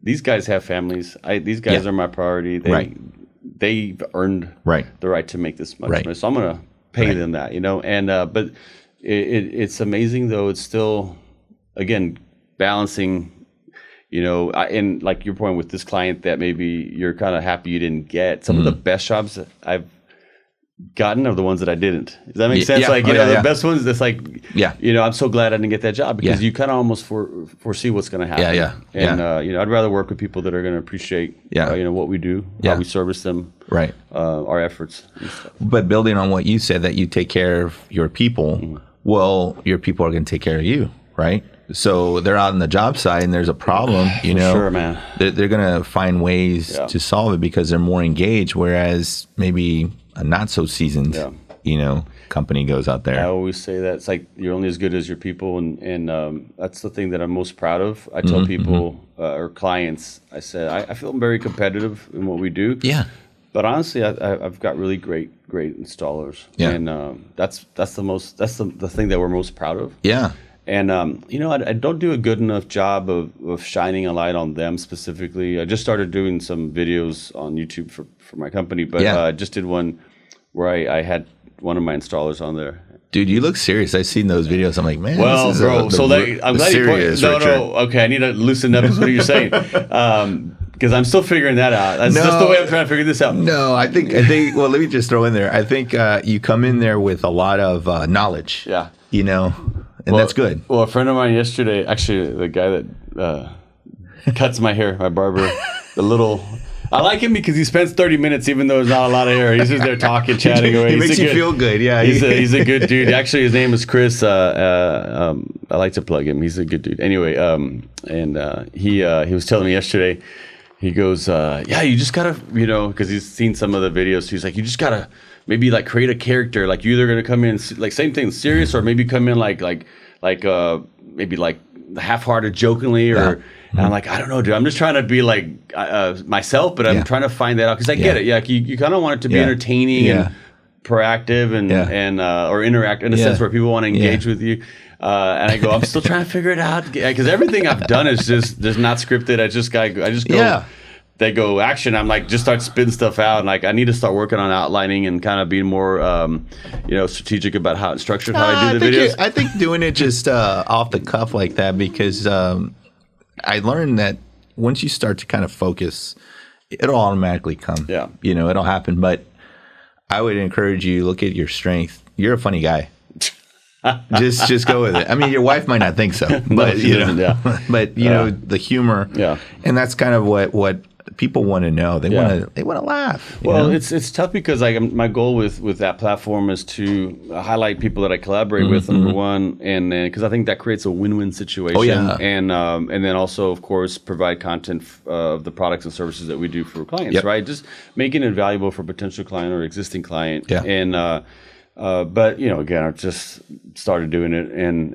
these guys have families. These guys are my priority. They've earned the right to make this much money. So I'm going to pay them that, And but it's amazing, though. It's still, again, balancing, and like your point with this client that maybe you're kind of happy you didn't get. Some of the best jobs that I've gotten are the ones that I didn't. Does that make sense? Yeah. Like, the best ones, that's like, yeah. I'm so glad I didn't get that job because you kind of almost foresee what's going to happen. And, I'd rather work with people that are going to appreciate, what we do, how we service them, our efforts. And stuff. But building on what you said, that you take care of your people, well, your people are going to take care of you, right? So they're out on the job site and there's a problem, Sure, man. They're going to find ways to solve it because they're more engaged, whereas maybe a not so seasoned, company goes out there. I always say that it's like you're only as good as your people, and that's the thing that I'm most proud of. I tell people or clients, I said I feel very competitive in what we do. Yeah. But honestly, I've got really great installers, and that's the thing that we're most proud of. Yeah. And I don't do a good enough job of shining a light on them specifically. I just started doing some videos on YouTube for my company, but I just did one where I had one of my installers on there. Dude, you look serious. I've seen those videos. I'm like, man, well, this is bro. I'm glad you pointed. No, okay. I need to loosen up. Is what you're saying. Because I'm still figuring that out. That's just the way I'm trying to figure this out. No, I think. Well, let me just throw in there. I think you come in there with a lot of knowledge. Yeah. And that's good. Well, a friend of mine yesterday, actually, the guy that cuts my hair, my barber, I like him because he spends 30 minutes, even though there's not a lot of hair. He's just there talking, chatting away. He makes you feel good. Yeah, he's a good dude. Actually, his name is Chris. I like to plug him. He's a good dude. Anyway, he was telling me yesterday. He goes, you just gotta, because he's seen some of the videos. He's like, you just gotta maybe like create a character. Like you're either gonna come in like same thing, serious, or maybe come in like maybe like half-hearted, jokingly, or. And I'm like, I don't know, dude. I'm just trying to be like myself, but I'm trying to find that out because I get it. Yeah, you kind of want it to be entertaining and proactive and or interact in a sense where people want to engage with you. And I go, I'm still trying to figure it out because everything I've done is just not scripted. I just go. Yeah. They go action. I'm like, just start spitting stuff out. And like, I need to start working on outlining and kind of being more, strategic about how it's structured, how I do the videos. I think doing it just off the cuff like that because. I learned that once you start to kind of focus, it'll automatically come. Yeah. It'll happen. But I would encourage you, look at your strength. You're a funny guy. just go with it. I mean, your wife might not think so, but but the humor. Yeah. And that's kind of what people want to know. They want to laugh. Well, it's tough because my goal with that platform is to highlight people that I collaborate with, number one, and because I think that creates a win-win situation. Oh, yeah. And then also, of course, provide content of the products and services that we do for clients, right? Just making it valuable for potential client or existing client. Yeah. And but again, I just started doing it, and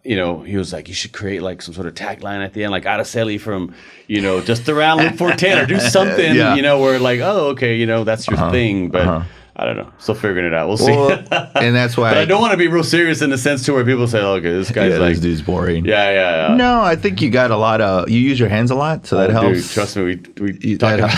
he was like, you should create like some sort of tagline at the end, like Araceli from, just around Loop 410 or do something, where like, oh, okay, that's your thing. But I don't know. Still figuring it out. We'll see. And that's why. But I don't want to be real serious in the sense to where people say, okay, this guy's like. This dude's boring. Yeah. No, I think you got a lot of, you use your hands a lot, so that helps. Dude, trust me, we talk about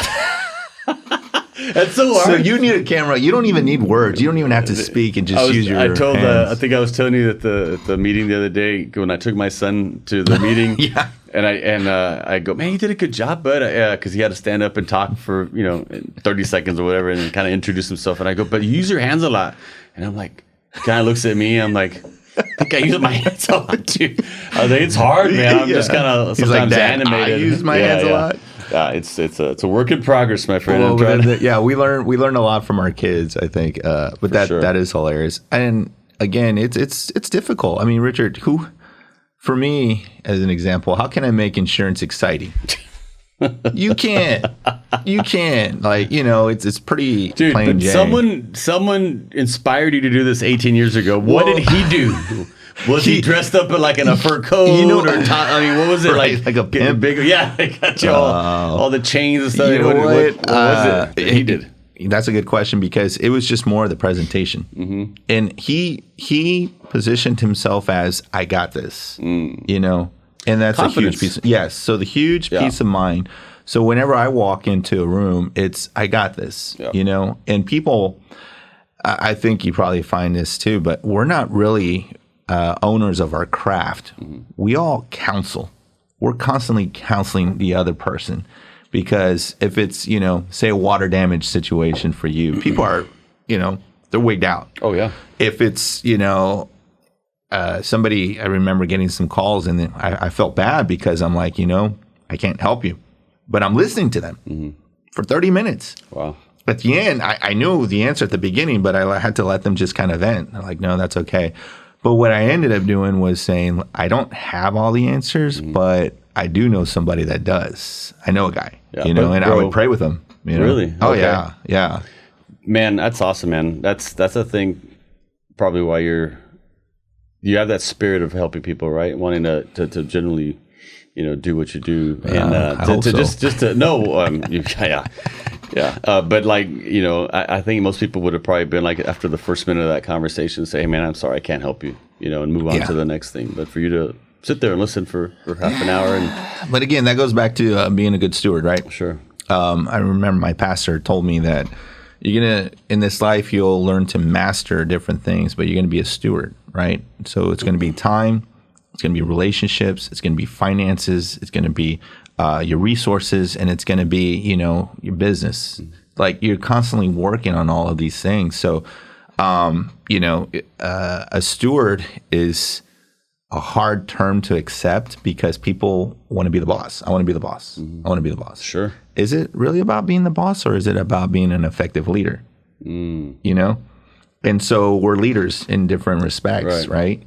That's so hard. So you need a camera. You don't even need words. You don't even have to speak and just use your hands. I think I was telling you that the meeting the other day when I took my son to the meeting. Yeah. And I go, man, you did a good job, bud. Because he had to stand up and talk for 30 seconds or whatever, and kind of introduce himself. And I go, but you use your hands a lot. And I'm like, he kind of looks at me. I'm like, I think I use my hands a lot too. I think it's hard, man. I'm just kind of sometimes like animated. I use my hands a lot. Yeah, it's a work in progress, my friend. Well, we learn a lot from our kids, I think. But that is hilarious. And again, it's difficult. I mean, Richard, for me, as an example, how can I make insurance exciting? You can't. Like, it's pretty Dude, plain but Jane. someone inspired you to do this 18 years ago. What did he do? Was he dressed up in a fur coat what was it right, like a pimp? Bigger? Yeah, they got you all the chains and stuff. You know what was it? He did. That's a good question because it was just more of the presentation, and he positioned himself as I got this, and that's Confidence. a huge piece. Yes, so the huge peace of mind. So whenever I walk into a room, it's I got this, and people. I think you probably find this too, but we're not really owners of our craft. We all counsel. We're constantly counseling the other person. Because if it's, say a water damage situation for you, people are, they're wigged out. Oh, yeah. If it's, somebody, I remember getting some calls and then I felt bad because I'm like, I can't help you. But I'm listening to them for 30 minutes. Wow. At the end, I knew the answer at the beginning, but I had to let them just kind of vent. I'm like, no, that's okay. But what I ended up doing was saying, I don't have all the answers, but I do know somebody that does. I know a guy, and I would pray with him. Really? Oh, okay. yeah. Man, that's awesome, man. That's a thing, probably why you have that spirit of helping people, right? Wanting to generally, do what you do. And just to know, yeah. But I think most people would have probably been like after the first minute of that conversation, say, hey, man, I'm sorry, I can't help you, and move on to the next thing. But for you to sit there and listen for half an hour. But again, that goes back to being a good steward, right? Sure. I remember my pastor told me that in this life, you'll learn to master different things, but you're going to be a steward, right? So it's going to be time, it's going to be relationships, it's going to be finances, it's going to be your resources, and it's going to be, your business. Like you're constantly working on all of these things. So, a steward is a hard term to accept because people want to be the boss. I want to be the boss. I want to be the boss. Sure. Is it really about being the boss or is it about being an effective leader? And so we're leaders in different respects, right?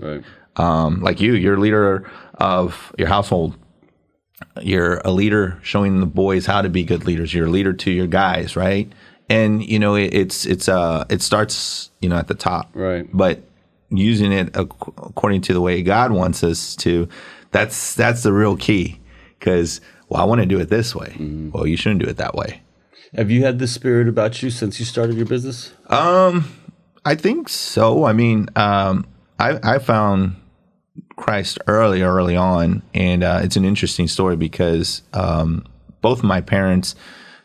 Like you're a leader of your household. You're a leader showing the boys how to be good leaders. You're a leader to your guys, right? And it starts at the top, right? But using it according to the way God wants us to, that's the real key. Because I want to do it this way. Well, you shouldn't do it that way. Have you had this spirit about you since you started your business? I think so. I mean, I found Christ early on, and it's an interesting story because both of my parents,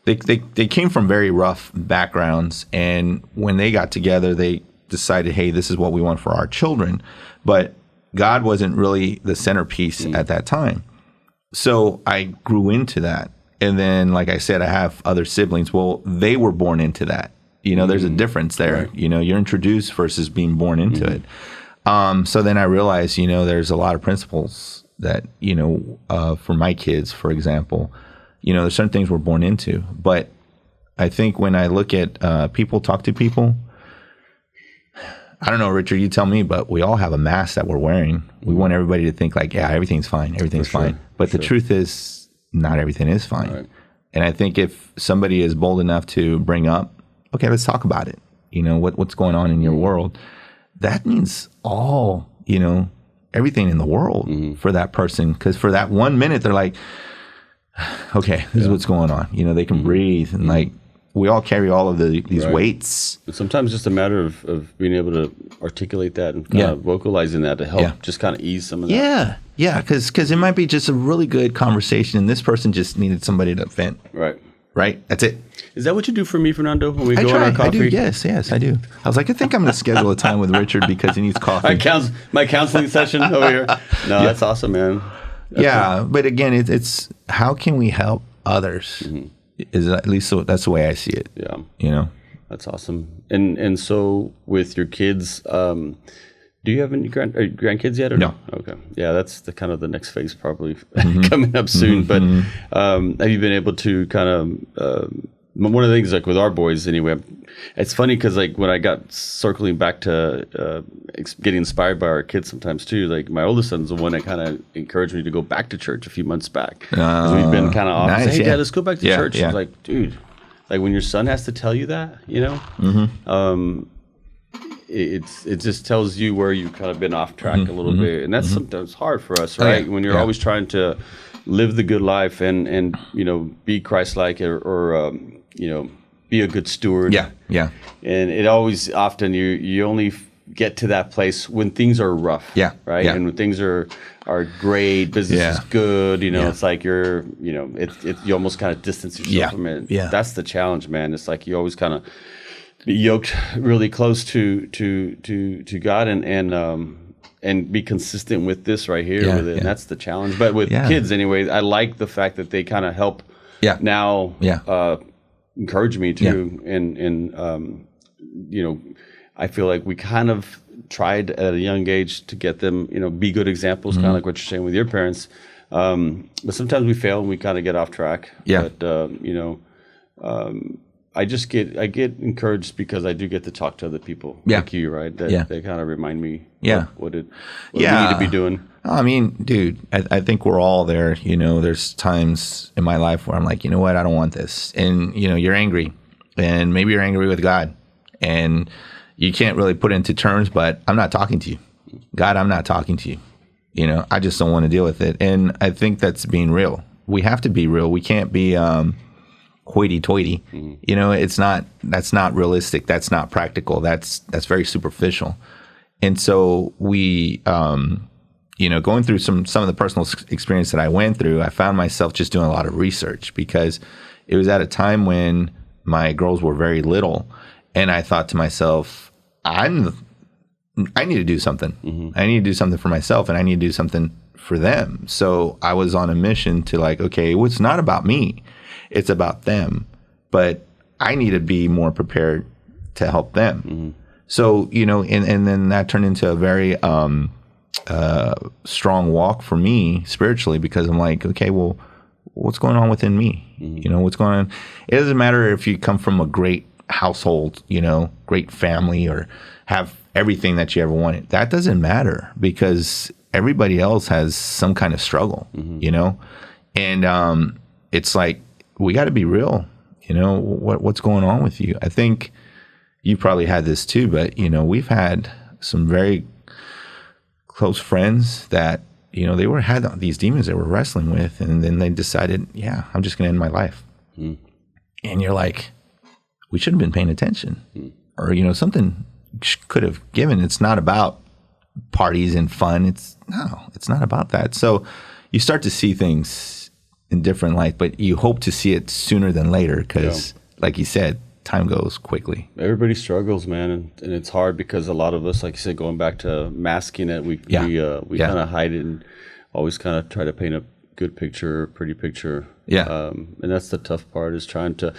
they came from very rough backgrounds, and when they got together, they decided, hey, this is what we want for our children, but God wasn't really the centerpiece at that time. So I grew into that, and then, like I said, I have other siblings. Well, they were born into that. There's a difference there. Right. You're introduced versus being born into it. So then I realized, there's a lot of principles that, for my kids, for example, there's certain things we're born into. But I think when I look at people, talk to people, I don't know, Richard, you tell me, but we all have a mask that we're wearing. We want everybody to think like, yeah, everything's fine. Everything's fine. But the truth is not everything is fine. Right. And I think if somebody is bold enough to bring up, okay, let's talk about it. What's going on in your world. That means all, everything in the world for that person. Because for that 1 minute, they're like, okay, this is what's going on. They can breathe. And like, we all carry all of these weights. Sometimes just a matter of being able to articulate that and kind of vocalizing that to help just kind of ease some of that. Yeah, because it might be just a really good conversation and this person just needed somebody to vent. Right? That's it. Is that what you do for me, Fernando, when we go on our coffee? I do, yes, I do. I was like, I think I'm going to schedule a time with Richard because he needs coffee. My counseling session over here. No, that's awesome, man. But again, it's how can we help others? Is at least that's the way I see it. Yeah. That's awesome. And so with your kids, do you have any grandkids yet? Or no. Okay. Yeah, that's the kind of the next phase probably coming up soon. But have you been able to kind of one of the things like with our boys anyway, it's funny because like when I got circling back to getting inspired by our kids sometimes too, like my oldest son's the one that kind of encouraged me to go back to church a few months back because we've been kind of off. Nice, Hey Dad, let's go back to church. Yeah. I was like, dude, like when your son has to tell you that, you know, it just tells you where you've kind of been off track a little bit, and that's sometimes hard for us, right? When you're always trying to live the good life and you know, be Christ-like or you know, be a good steward. Yeah. And it always often you only get to that place when things are rough. Yeah. Right. Yeah. And when things are great, business is good. You know, it's like you're, you know, you almost kind of distance yourself from it. Yeah. That's the challenge, man. It's like you always kind of be yoked really close to God and be consistent with this right here with it. And that's the challenge. But with kids anyway, I like the fact that they kind of help now encourage me too. And you know, I feel like we kind of tried at a young age to get them, you know, be good examples, kind of like what you're saying with your parents. But sometimes we fail and we kind of get off track. Yeah. But, you know, I get encouraged because I do get to talk to other people like you, right? That they kind of remind me what we need to be doing. I mean, dude, I think we're all there. You know, there's times in my life where I'm like, you know what, I don't want this. And, you know, you're angry. And maybe you're angry with God. And you can't really put it into terms, but I'm not talking to you. God, I'm not talking to you. You know, I just don't want to deal with it. And I think that's being real. We have to be real. We can't be hoity-toity. You know, that's not realistic. That's not practical. That's very superficial. And so we, you know, going through some of the personal experience that I went through, I found myself just doing a lot of research because it was at a time when my girls were very little. And I thought to myself, I need to do something. I need to do something for myself, and I need to do something for them. So I was on a mission to like, okay, well, it's not about me. It's about them. But I need to be more prepared to help them. So, you know, and then that turned into a very strong walk for me spiritually because I'm like, okay, well, what's going on within me? You know, what's going on? It doesn't matter if you come from a great household, you know, great family or have everything that you ever wanted. That doesn't matter because everybody else has some kind of struggle, you know? And it's like, we got to be real, you know, what's going on with you? I think you probably had this too, but, you know, we've had some very close friends that, you know, had these demons they were wrestling with, and then they decided, I'm just going to end my life. And you're like, we should have been paying attention, or, you know, something could have given. It's not about parties and fun. It's not about that. So you start to see things in different light, but you hope to see it sooner than later because, like you said, time goes quickly. Everybody struggles, man, and it's hard because a lot of us, like you said, going back to masking it, we kind of hide it and always kind of try to paint a good picture, pretty picture. And that's the tough part is trying to,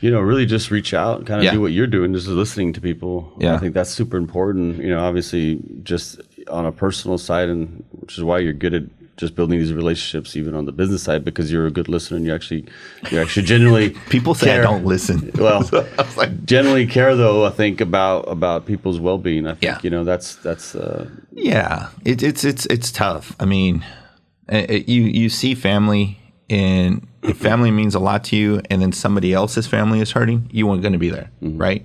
you know, really just reach out and kind of do what you're doing, just listening to people. I think that's super important, you know, obviously just on a personal side, and which is why you're good at just building these relationships even on the business side, because you're a good listener and you actually generally people say care. I don't listen. Well, generally care though, I think about people's well-being. I think, you know, that's it's tough. I mean, you see family, and if family means a lot to you and then somebody else's family is hurting, you aren't going to be there, right?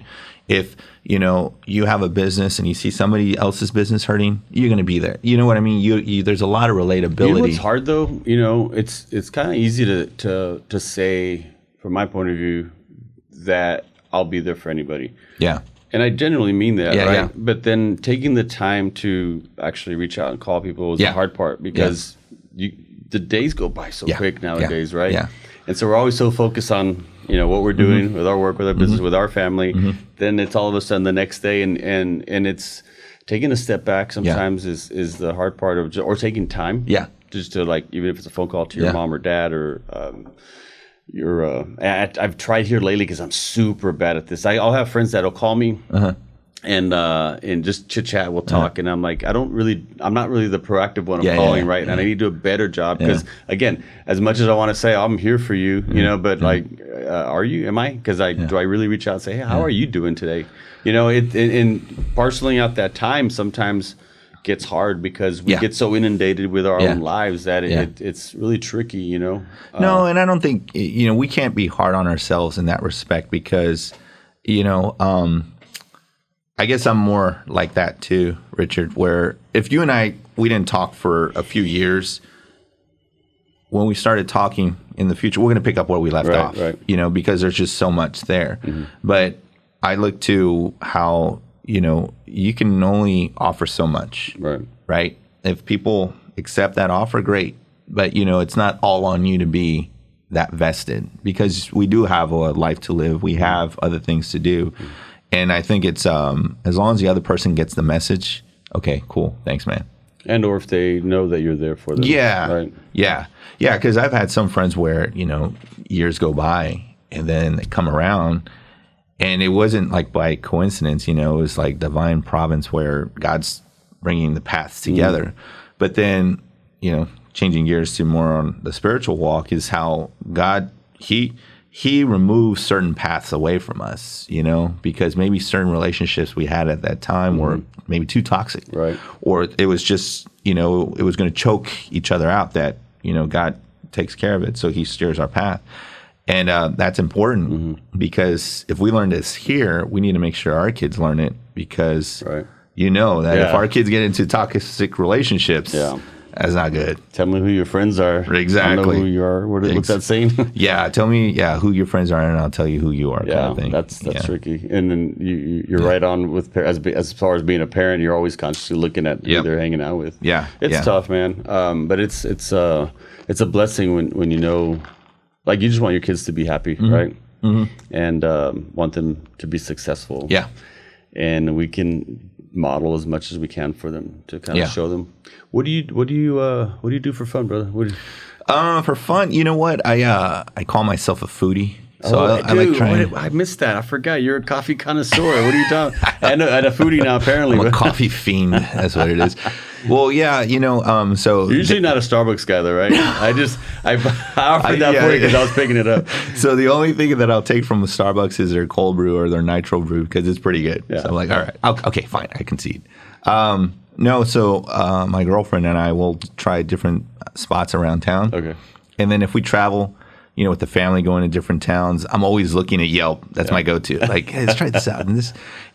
If, you know, you have a business and you see somebody else's business hurting, you're going to be there. You know what I mean? You there's a lot of relatability. You know what's hard though? You know, it's kind of easy to say, from my point of view, that I'll be there for anybody. Yeah. And I genuinely mean that, right? Yeah. But then taking the time to actually reach out and call people is the hard part, because the days go by so quick nowadays, right? Yeah. And so we're always so focused on, you know, what we're doing with our work, with our business, with our family. Then it's all of a sudden the next day, and it's taking a step back sometimes is the hard part of, or taking time. Just to, like, even if it's a phone call to your mom or dad, or I've tried here lately because I'm super bad at this. I'll have friends that'll call me and just chit chat. We'll talk, and I'm like, I'm not really the proactive one. I'm calling, right? And I need to do a better job because, again, as much as I want to say I'm here for you, but like, are you? Am I? Because do I really reach out and say, hey, how are you doing today? And parceling out that time sometimes gets hard because we get so inundated with our own lives that it's really tricky. No, and I don't think we can't be hard on ourselves in that respect because I guess I'm more like that too, Richard, where if you and we didn't talk for a few years, when we started talking in the future, we're going to pick up where we left off, because there's just so much there. Mm-hmm. But I look to how, you can only offer so much, right? If people accept that offer, great. But, it's not all on you to be that vested because we do have a life to live. We have other things to do. Mm-hmm. And I think it's as long as the other person gets the message, okay, cool, thanks, man. And or if they know that you're there for them. Yeah, right? Yeah. Because I've had some friends where years go by and then they come around, and it wasn't like by coincidence. It was like divine providence where God's bringing the paths together. Mm-hmm. But then changing gears to more on the spiritual walk is how God He removes certain paths away from us, because maybe certain relationships we had at that time were maybe too toxic. Right. Or it was just, it was going to choke each other out that, God takes care of it. So he steers our path. And that's important because if we learn this here, we need to make sure our kids learn it because that if our kids get into toxic relationships, that's not good. Tell me who your friends are. Exactly. I know who you are. What's that saying? Tell me, who your friends are, and I'll tell you who you are. Yeah, kind of thing. That's tricky. And then you're right on with as far as being a parent, you're always consciously looking at who they're hanging out with. Yeah, it's tough, man. But it's a blessing when like you just want your kids to be happy, right? Mm-hmm. And want them to be successful. Yeah, and we can model as much as we can for them to kind of show them. What do you do for fun, brother? For fun, you know what? I call myself a foodie. So I like trying. I missed that. I forgot. You're a coffee connoisseur. What are you talking? And a foodie now, apparently. I'm a coffee fiend. That's what it is. Well, so you're usually not a Starbucks guy, though, right? I offered that for you because I was picking it up. So the only thing that I'll take from a Starbucks is their cold brew or their nitro brew because it's pretty good. Yeah. So I'm like, all right, okay, fine, I concede. My girlfriend and I will try different spots around town. Okay. And then if we travel, with the family going to different towns, I'm always looking at Yelp. That's my go-to. Like, hey, let's try this out.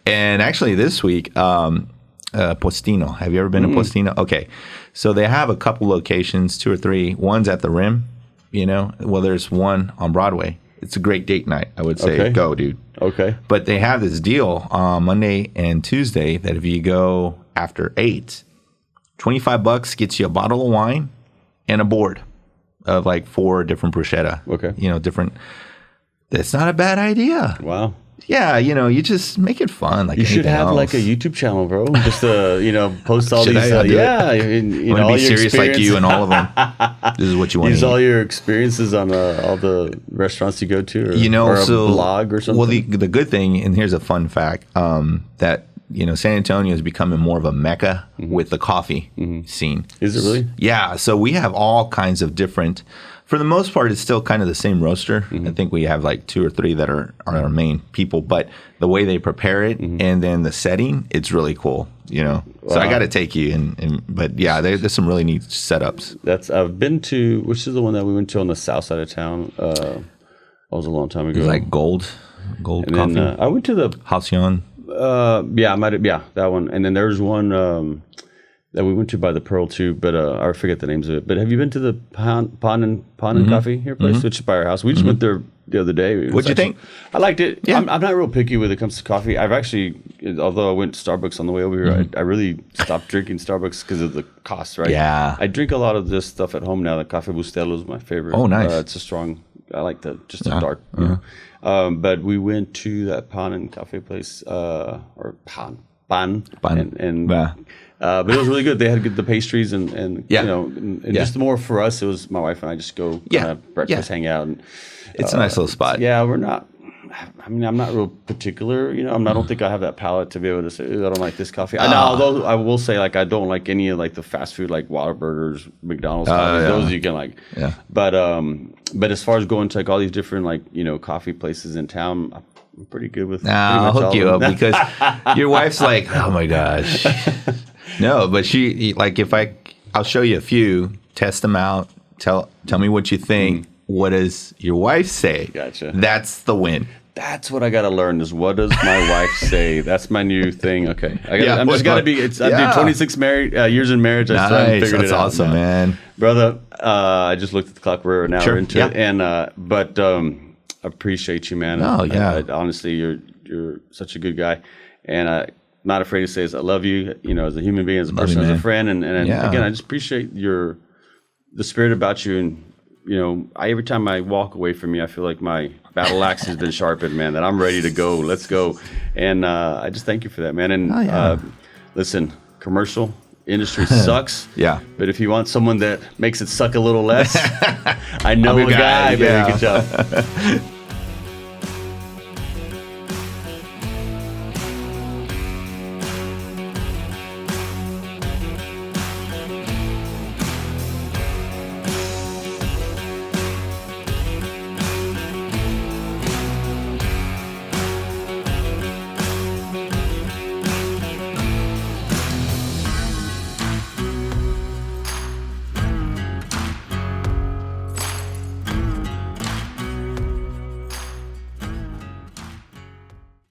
And actually this week, Postino. Have you ever been to Postino? Okay. So they have a couple locations, 2 or 3. One's at the Rim, Well, there's one on Broadway. It's a great date night, I would say. Okay. Go, dude. Okay. But they have this deal on Monday and Tuesday that if you go after 8, $25 gets you a bottle of wine and a board of like 4 different bruschetta. Okay. Different. That's not a bad idea. Wow. Yeah, you just make it fun. Like you should have like a YouTube channel, bro. Just post all these. Want to be serious like you and all of them. This is what you want. Use all your experiences on all the restaurants you go to, or a blog or something. Well, the good thing, and here's a fun fact, that San Antonio is becoming more of a mecca with the coffee scene. Is it really? Yeah. So we have all kinds of different. For the most part, it's still kind of the same roaster. I think we have like 2 or 3 that are our main people, but the way they prepare it and then the setting, it's really cool, Wow. So I got to take you, but yeah, there's some really neat setups. I've been to, which is the one that we went to on the south side of town. That was a long time ago. It was like gold and coffee. Then, I went to the Halcyon. That one. And then there's one that we went to by the Pearl too, but I forget the names of it. But have you been to the Pond and Coffee here place, which is by our house? We just went there the other day. What'd you think? I liked it. Yeah. I'm not real picky when it comes to coffee. I've actually, although I went to Starbucks on the way over here, I really stopped drinking Starbucks because of the cost, right? Yeah. I drink a lot of this stuff at home now. The Cafe Bustelo is my favorite. Oh, nice. It's a strong. I like a dark. But we went to that Pan and Cafe place, or Pan, and but it was really good. They had the pastries and just more for us. It was my wife and I just go breakfast, hang out, and it's a nice little spot. Yeah, I mean, I'm not real particular, you know. I don't think I have that palate to be able to say, "Ooh, I don't like this coffee." Although I will say, like, I don't like any of like the fast food, like Whataburgers, McDonald's coffees. Yeah. Those you can like. Yeah. But as far as going to like all these different like coffee places in town, I'm pretty good with. I'll hook you up because your wife's like, oh my gosh. No, but she like I'll show you a few, test them out, tell me what you think. What does your wife say? Gotcha. That's the win. That's what I got to learn is what does my wife say? That's my new thing. Okay. I'm just got to be, I've been 26 years in marriage. I still haven't figured it out. That's awesome, man. Brother, I just looked at the clock. We're an hour into it. And, but I appreciate you, man. Oh, yeah. Honestly, you're such a good guy. And I'm not afraid to say this. I love you, as a human being, as a person, as a friend. And again, I just appreciate the spirit about you. And, every time I walk away from you, I feel like my battle axe has been sharpened, man, that I'm ready to go. Let's go. And I just thank you for that, man. And listen, commercial industry sucks. Yeah. But if you want someone that makes it suck a little less, I know a guy, man. Good job.